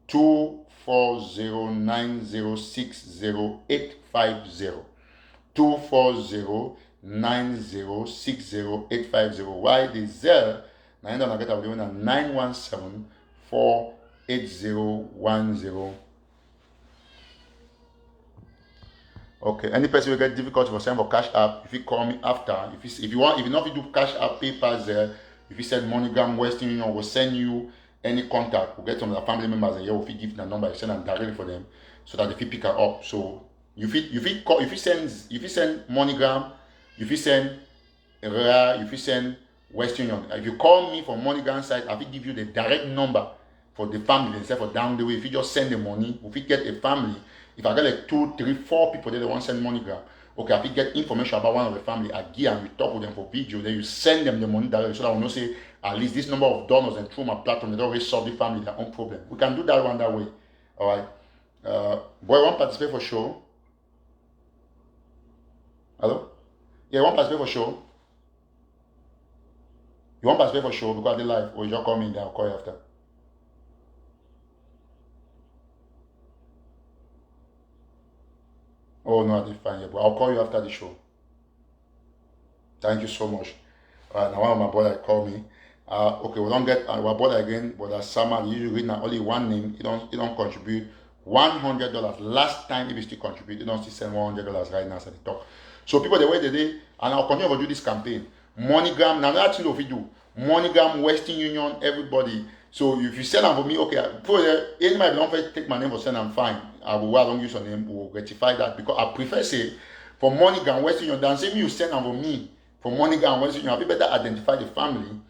240-906-0850. 240-906-0850. Why the Zelle, now I'm get 917-480-10. Okay, any person will get difficult for send for Cash App, if you call me after, if you want, if you know if you do Cash App, PayPal, Zelle, if you send MoneyGram, Western Union, will send you any contact, we'll get some of the family members here, we'll give the number, you send them directly for them, so that if you pick her up. So you call, if you send MoneyGram, if you send Rare, if you send Western Union, if you call me from MoneyGram side, I will give you the direct number for the family instead for down the way. If you just send the money, if you get a family, if I get like 2, 3, 4 people that they want to send MoneyGram, okay, if you get information about one of the family, again, we talk with them for video, then you send them the money directly, so that we know say at least this number of donors and through my platform, they don't always solve the family their own problem. We can do that one that way. All right. Boy, want to participate for show? Hello? Yeah, you want to participate for show? You want to participate for show because they live, or you just call me, then I'll call you after. Oh no, I didn't find it, but I'll call you after the show. Thank you so much. Now one of my brother called me. Okay, we don't get our brother again, but that's Sama. You usually read now only one name. You don't contribute $100. Last time if you still contribute, you don't still send $100 right now as I talk. So people they wait the day, and I'll continue to do this campaign. MoneyGram, now that's what we do. MoneyGram, Western Union, everybody. So if you send them for me, okay, anybody don't take my name for send, I'm fine. I will don't use your name, we'll rectify that because I prefer say for MoneyGram, Western Union, than say me you send them for me for MoneyGram, Western Union. I better identify the family.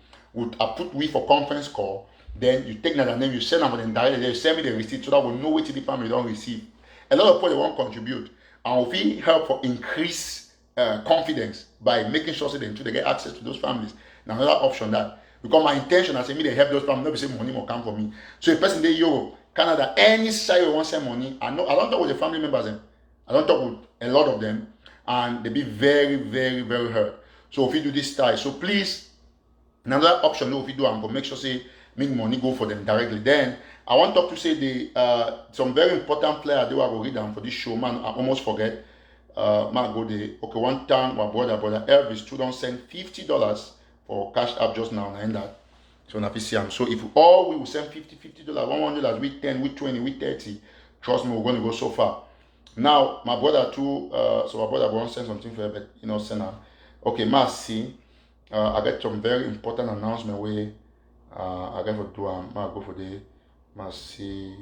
I put we for conference call. Then you take that name, you send them for the directly. You send me the receipt so that we know which the family don't receive. A lot of people they won't contribute, and we help for increase confidence by making sure that they get access to those families. Now another option that because my intention, I say me they help those families, not be say money will come for me. So a person in Europe, Canada, any side who wants send money, I don't talk with the family members. I don't talk with a lot of them, and they be very, very, very hurt. So if you do this style, so please, another option if you do, I'm gonna make sure say make money go for them directly. Then I want to talk to say the some very important player they will read them for this show, man. I almost forget. Man go the okay one time my brother Elvis too don't send $50 for cash app just now and that. So na PCM. So if all we will send $50, $100, with 10, with 20, with 30, trust me, we're going to go so far. Now my brother too, so my brother won't send something for but send her. Okay, ma see. I get some very important announcement where I get for do ma go for the ma see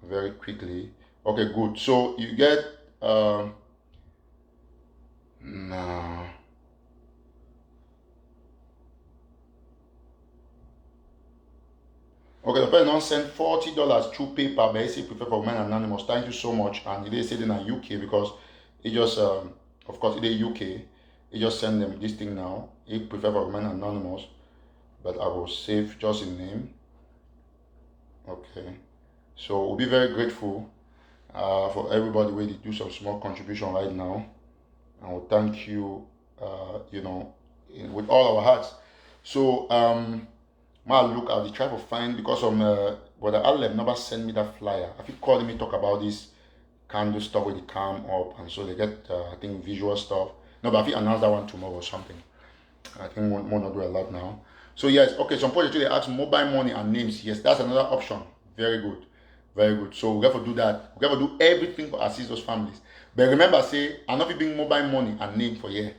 very quickly. Okay, good. So you get nah. Okay, the person don't send $40 through PayPal, but he say prefer for men anonymous. Thank you so much. And they say in the UK because it just of course in the UK, he just send them this thing now. He prefer for men anonymous, but I will save just in name. Okay, so we'll be very grateful for everybody where they do some small contribution right now, and we'll thank you, with all our hearts. So my look at the try to find because brother Alem never send me that flyer. I think calling me talk about this candle stuff with the cam up, and so they get I think visual stuff. No, but I think announce that one tomorrow or something. I think we'll not do a lot now. So yes, okay. Some projects they ask mobile money and names. Yes, that's another option. Very good, very good. So we got to do that. We got to do everything to assist those families. But remember, say I'm not being mobile money and name for you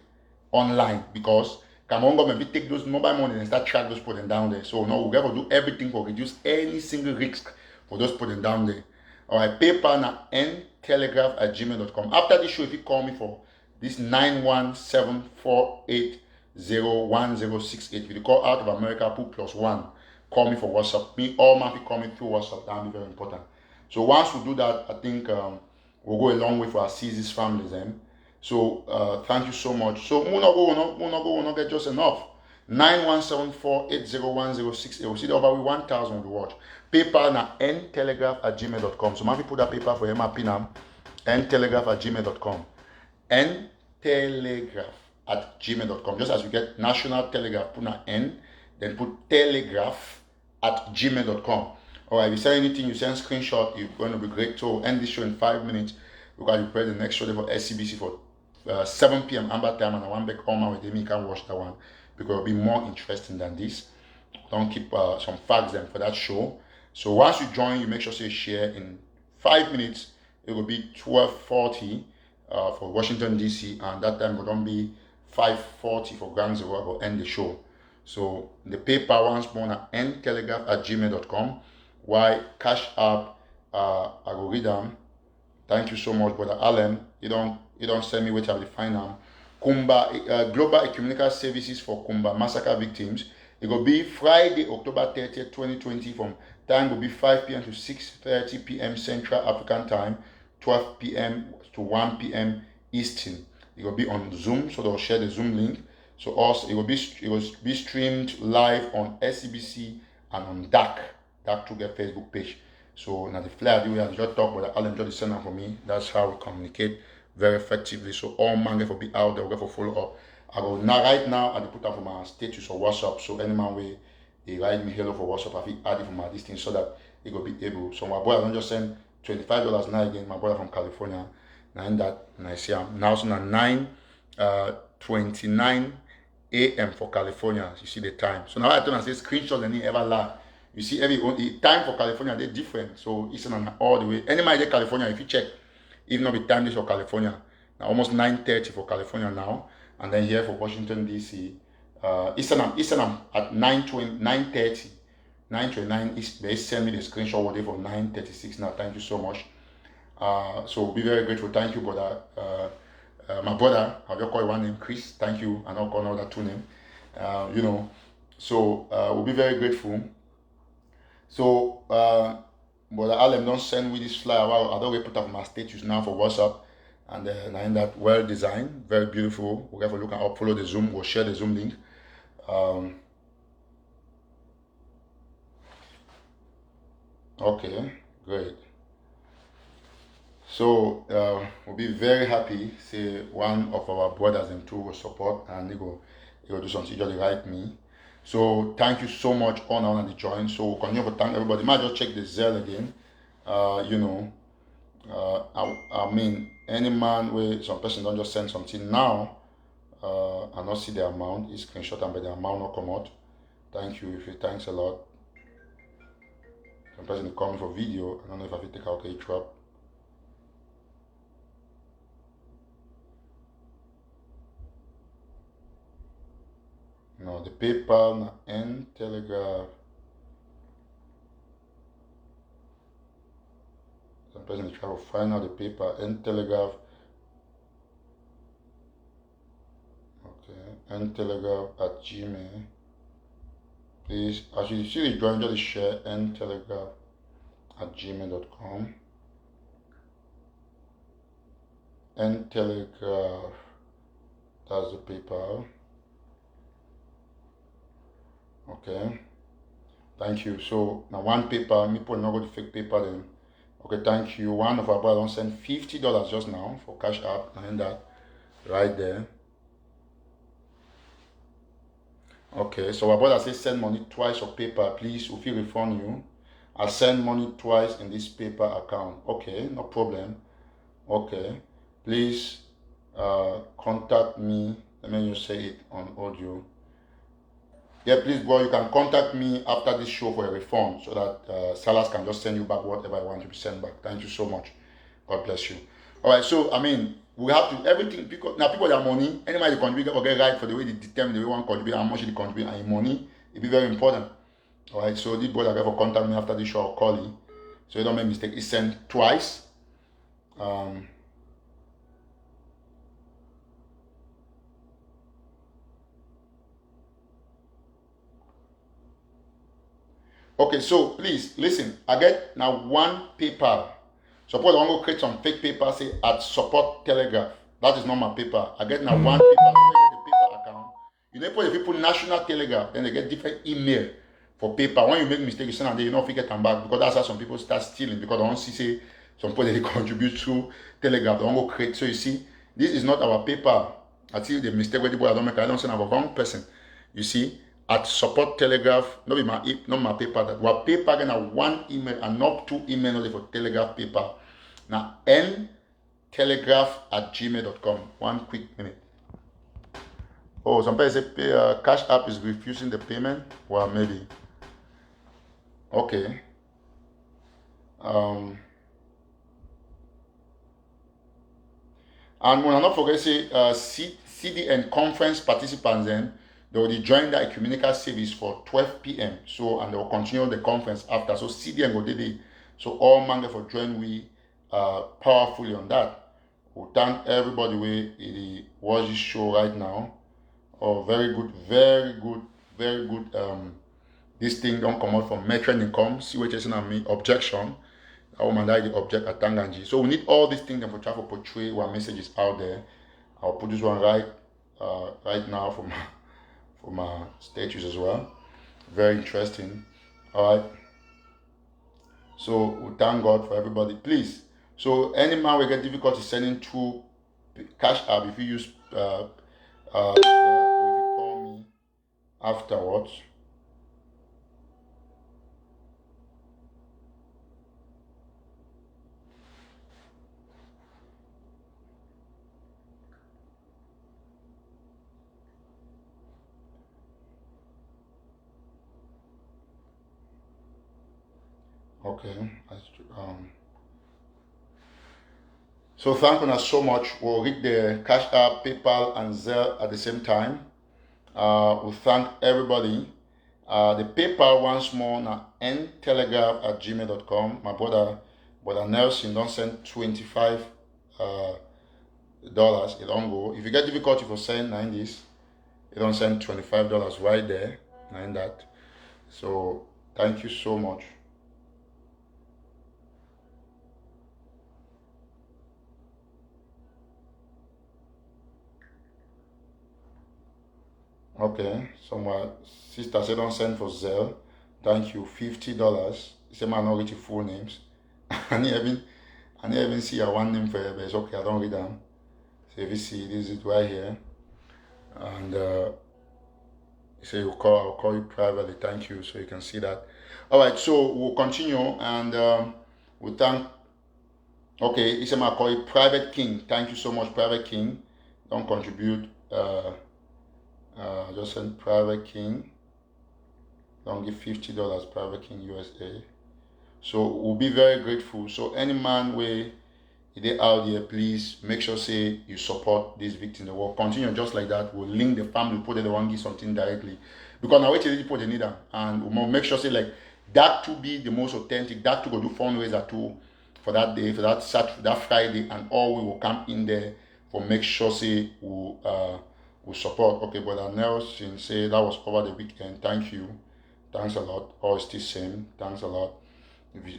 online because Cameroon government will take those mobile money and start track those putting down there. So now we got to do everything to reduce any single risk for those putting down there. All right, PayPal na ntelegraph@gmail.com. After this show, if you call me for this 917480168, if you call out of America, put +1. Call me for WhatsApp. Me, all my people call me through WhatsApp. That will be very important. So once we do that, I think we'll go a long way for our CZ's families. So thank you so much. So we'll not get just enough. 917480106. We'll see the over with 1,000 we watch. PayPal na ntelegraph@gmail.com. So my people put that paper for him pinam ntelegraph@gmail.com. ntelegraph@gmail.com. Just as you get National Telegraph, put na N, then put telegraph@gmail.com. Alright, if you send anything, you send screenshot, you're going to be great. So end this show in 5 minutes because you play the next show for SCBC for 7 p.m. Amber time, and I want back home with me. You can watch that one because it'll be more interesting than this. Don't keep some facts then for that show. So once you join, you make sure you share. In 5 minutes, it will be 12:40 for Washington DC, and that time will don't be 5:40 for Ground Zero. I will end the show. So the paper once more at ntelegraph@gmail.com. Why Cash App, I will read them. Thank you so much, brother Allen. You don't send me whatever you find them. Kumba Global Ecumenical Services for Kumba Massacre Victims. It will be Friday, October 30th, 2020 from time will be 5 p.m. to 6:30 p.m. Central African Time, 12 p.m. to 1 p.m. Eastern. It will be on Zoom, so they'll share the Zoom link. So also it will be streamed live on SCBC and on DAC to get Facebook page. So now the flyer we have just talk about Alan just send them for me. That's how we communicate very effectively. So all man get for be out there, we get for follow up. I go now right now and put up for my status or WhatsApp. So any man way he write me hello for WhatsApp, I think add it for my this thing so that he will be able. So my boy I don't just send $25 now again, my brother from California. Now in that I see him now so now 9:29 a.m. for California. You see the time. So now I turn and say screenshot and he ever lie. You see every time for California they're different. So it's all the way. Any man in California, if you check, even though the time is for California, now almost 9:30 for California now, and then here for Washington DC, Eastern at 9:30, 9:29. They send me the screenshot what they for 9:36 now. Thank you so much. So be very grateful. Thank you, brother. My brother, I'll just call one name, Chris. Thank you, and I'll call another two name. So we'll be very grateful. So, brother Alem don't send me this flyer. Well, I don't put up my status now for WhatsApp, and then I end that well designed, very beautiful. We'll have a look and upload the Zoom. We'll share the Zoom link. Okay, great. So we'll be very happy. Say one of our brothers and two will support, and he go do something. He just write me. So thank you so much on the join. So we'll continue to thank everybody. Might just check the Zelle again. I mean, any man where some person don't just send something now and not see the amount, is screenshot and by the amount not come out. Thank you. If you thanks a lot. Some person call me for video. I don't know if I will take out a trap. No, the PayPal and Telegraph. Some person try to find out the PayPal and Telegraph. Okay, and Telegraph at Gmail. Please, as you see the join, just share and Telegraph at gmail.com. And Telegraph, that's the PayPal. Okay, thank you. So now one PayPal, me put not go to fake PayPal then. Okay, thank you. One of our brothers sent $50 just now for Cash App, and that right there. Okay, so our brother says send money twice for PayPal, please. If you refund you, I'll send money twice in this PayPal account. Okay, no problem. Okay, please contact me. Let me just say it on audio. Yeah, please, bro, you can contact me after this show for a refund so that sellers can just send you back whatever I want you to send back. Thank you so much. God bless you. All right, so I mean, we have to everything because now people have money. Anybody contribute or get right for the way they determine the way one contribute, how much they contribute, and money, it be very important. All right, so this brother for contact me after this show, I'll call you, so you don't make mistake. It's sent twice. Okay, so please listen. I get now one PayPal. Suppose I want to create some fake paper, say at support Telegraph. That is not my paper. I get now one paper. So I get the paper account. You know, if you put National Telegraph, then they get different email for paper. When you make mistake, you send and you don't forget them back because that's how some people start stealing because they don't see say some people they contribute to Telegraph. They don't go create. So you see, this is not our paper. I see the mistake where the boy I don't make. I don't send our wrong person. You see. At support Telegraph, not my paper. That what paper gonna one email and not two email only for Telegraph paper. Now telegraph at gmail.com. One quick minute. Oh, some people say Cash App is refusing the payment. Well, maybe. Okay. And when I not forget say CDN conference participants then. They will join the ecumenical service for 12 p.m. So and they will continue the conference after. So CDN go did it. So all man for join we powerfully on that. We thank everybody we watch this show right now. Oh, very good, very good, very good. This thing don't come out from metron income. See what you're saying on me. Objection. That woman died the object at Tanganji. So we need all these things for try to portray our messages out there. I'll put this one right now for my statues as well. Very interesting. All right. So we thank God for everybody. Please. So any man will get difficulty sending through Cash App if you use or if you call me afterwards. Okay. So thank you so much. We'll read the Cash App, PayPal, and Zelle at the same time. We thank everybody. The PayPal once more now ntelegraph at gmail.com. My brother Nelson don't send $25 it don't go. If you get difficulty for sending this, you don't send $25 right there. And that. So thank you so much. Okay, somewhere sister said don't send for Zelle. Thank you, $50. Say man not reach your full names. I didn't even see a one name for her, but it's okay, I don't read them. So if you see this is right here. And say I'll call you privately. Thank you, so you can see that. All right, so we'll continue and we thank. Okay, it's a call you Private King. Thank you so much, Private King. Don't contribute. Just send Private King. Don't give $50, Private King USA. So we'll be very grateful. So any man way they out there, please make sure say you support these victims. The work continue just like that. We'll link the family, put the one give something directly. Because now wait till people they need them. And we'll make sure say like that to be the most authentic, that to go do fundraiser too for that day, for that Saturday, that Friday, and all we will come in there for make sure say we'll support. Okay, but Nelson say that was over the weekend. Thank you. Thanks a lot. All is still same. Thanks a lot.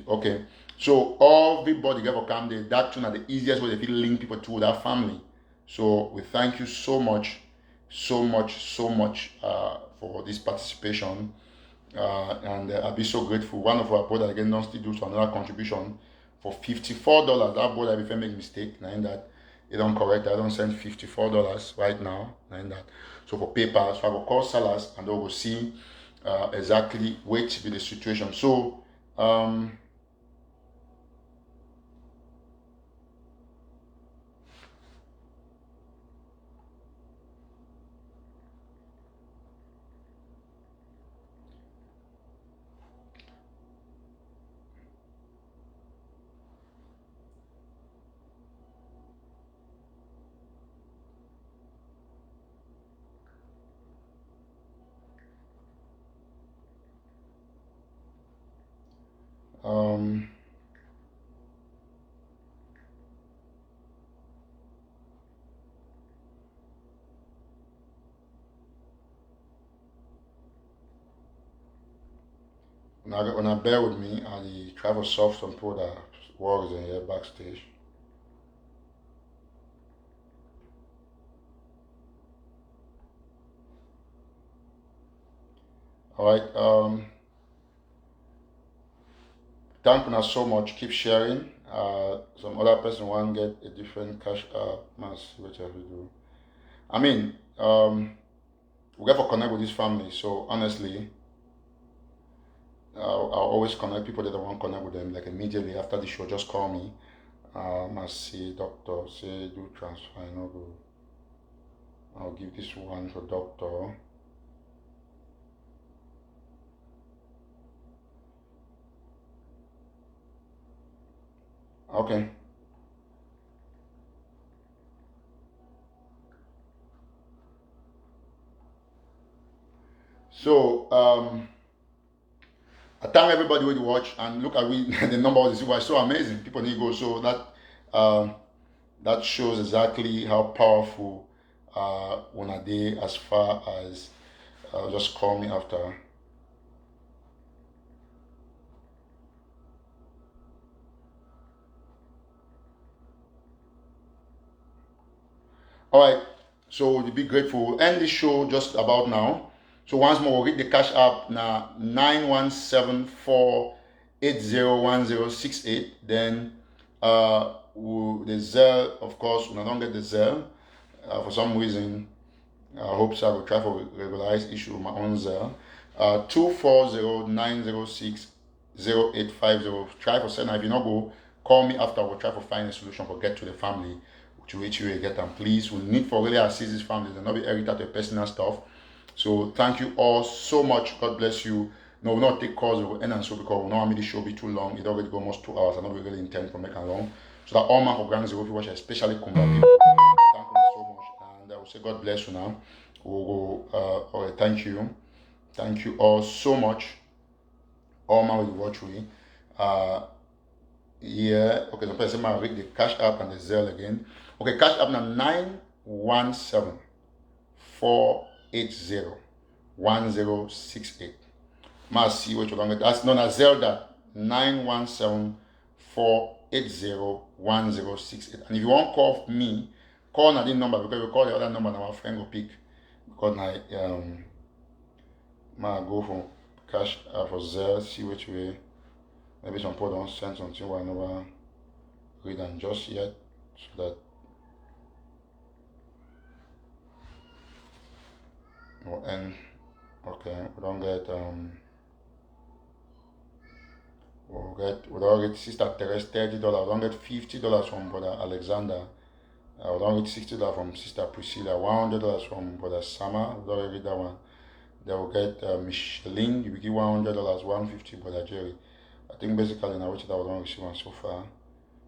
Okay, so everybody get for come there. That tune are the easiest way they feel link people to that family. So we thank you so much for this participation, and I'll be so grateful. One of our brother again don't still do so another contribution for $54. That brother if I make mistake, now that they don't correct. I don't send $54 right now, now that. So for PayPal, so I will call Salas and they will see exactly which be the situation. So. When I bear with me, I try to solve some people that works in here backstage. All right. Thank you so much. Keep sharing. Some other person want to get a different cash mass, which I will do. I mean, we got to connect with this family. So honestly, I'll always connect people that I want to connect with them. Like immediately after the show, just call me. Must see doctor. Say do transfer. You know, I'll give this one to doctor. Okay. So I thank everybody who watch and look at the numbers. It's so amazing. People need to go. So that shows exactly how powerful one a day as far as just call me after. All right, so we'll be grateful. We'll end this show just about now. So once more, we'll read the cash app now 917-480-1068. Then the Zelle, of course, when I don't get the Zelle, for some reason, I hope so. I will try for regularize issue my own Zelle. 240-906-0850. Try for send. If you not go, call me after. We'll try to find a solution for get to the family. Which you will get them. Please, we need for really assist this family and not be irritated to personal stuff. So thank you all so much. God bless you. No, we'll not take calls. We'll end and so because we don't want the show be too long. It already go almost 2 hours. I know we really intend for making long. So that all man for Grand Zero watch, especially Kumba people. Thank you so much. And I will say God bless you now. We'll go all right, thank you. Thank you all so much. All man will watch me. Yeah, okay, the person might read the cash app and the Zelle again. Okay, cash app now 917-480-1068. Must see what you're going to get. That's known as Zelda 917-480-1068. And if you want to call me, call that number because we call the other number that my friend will pick. Because I go for cash app for Zelle, see which way. Maybe some people don't send something where I never read and just yet, so that we'll end Okay, we don't get Sister Teres $30. We don't get $50 from Brother Alexander. We don't get $60 from Sister Priscilla. $100 from Brother Sama. We don't get that one. They will get Micheline. You will give $100, $150 Brother Jerry. I think basically now which that we don't receive one so far.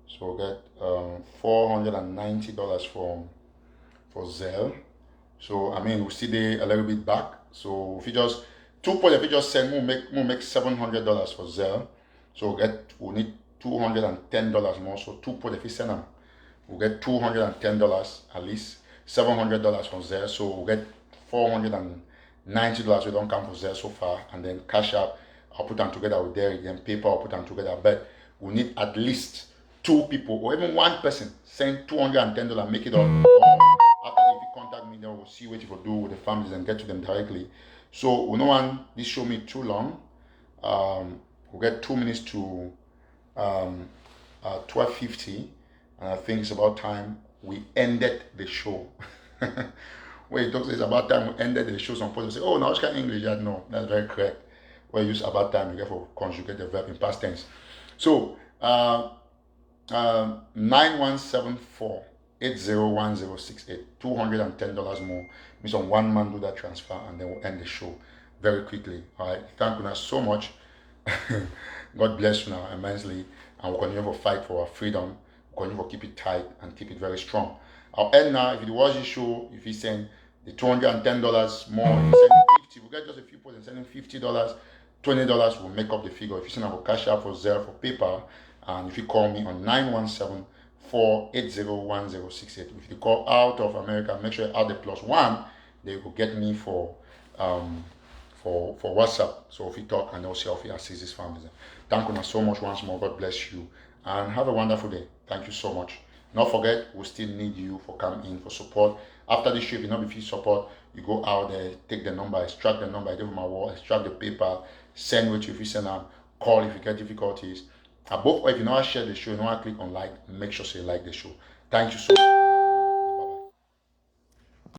So we'll get $490 for Zelle. So I mean we see they a little bit back. So if you just if you just send we'll make $700 for Zelle. So we'll need $210 more. So if you send them, we'll get $210 at least, $700 from Zelle. So we'll get $490 we don't come for Zelle so far, and then Cash App I'll put them together with Derek, then PayPal I'll put them together. But we need at least 2 people or even 1 person send $210, make it up. After if you contact me, then we'll see what you will do with the families and get to them directly. So we don't want this show me too long. We'll get 2 minutes to 12:50, and I think it's about time we ended the show. When it talks it's about time we ended the show, some people say, "Oh, now it's kind of English." Yeah, no, that's very correct. When you use about time, you get for conjugate the verb in past tense. So 9174 801068, $210 more. Means on 1 man do that transfer, and then we'll end the show very quickly. All right, thank you so much. God bless you now immensely, and we'll continue to fight for our freedom. We'll continue to keep it tight and keep it very strong. I'll end now. If you watch the show, if you send the $210 more, if you send 50, we'll get just a few people and sending $50, $20 will make up the figure. If you send our Cash App for Zelle for PayPal, and if you call me on 917-480-1068. If you call out of America, make sure you add the +1. They will get me for WhatsApp. So if you talk, and also if you assist this family. Thank you so much once more. God bless you, and have a wonderful day. Thank you so much. Not forget, we still need you for coming in for support. After the show, if you not be support, you go out there, take the number, extract the number, I give my wall, extract the paper, send what you send them, call if you get difficulties. Above all, if you know how to share the show, you know how to click on like, make sure you like the show. Thank you so much.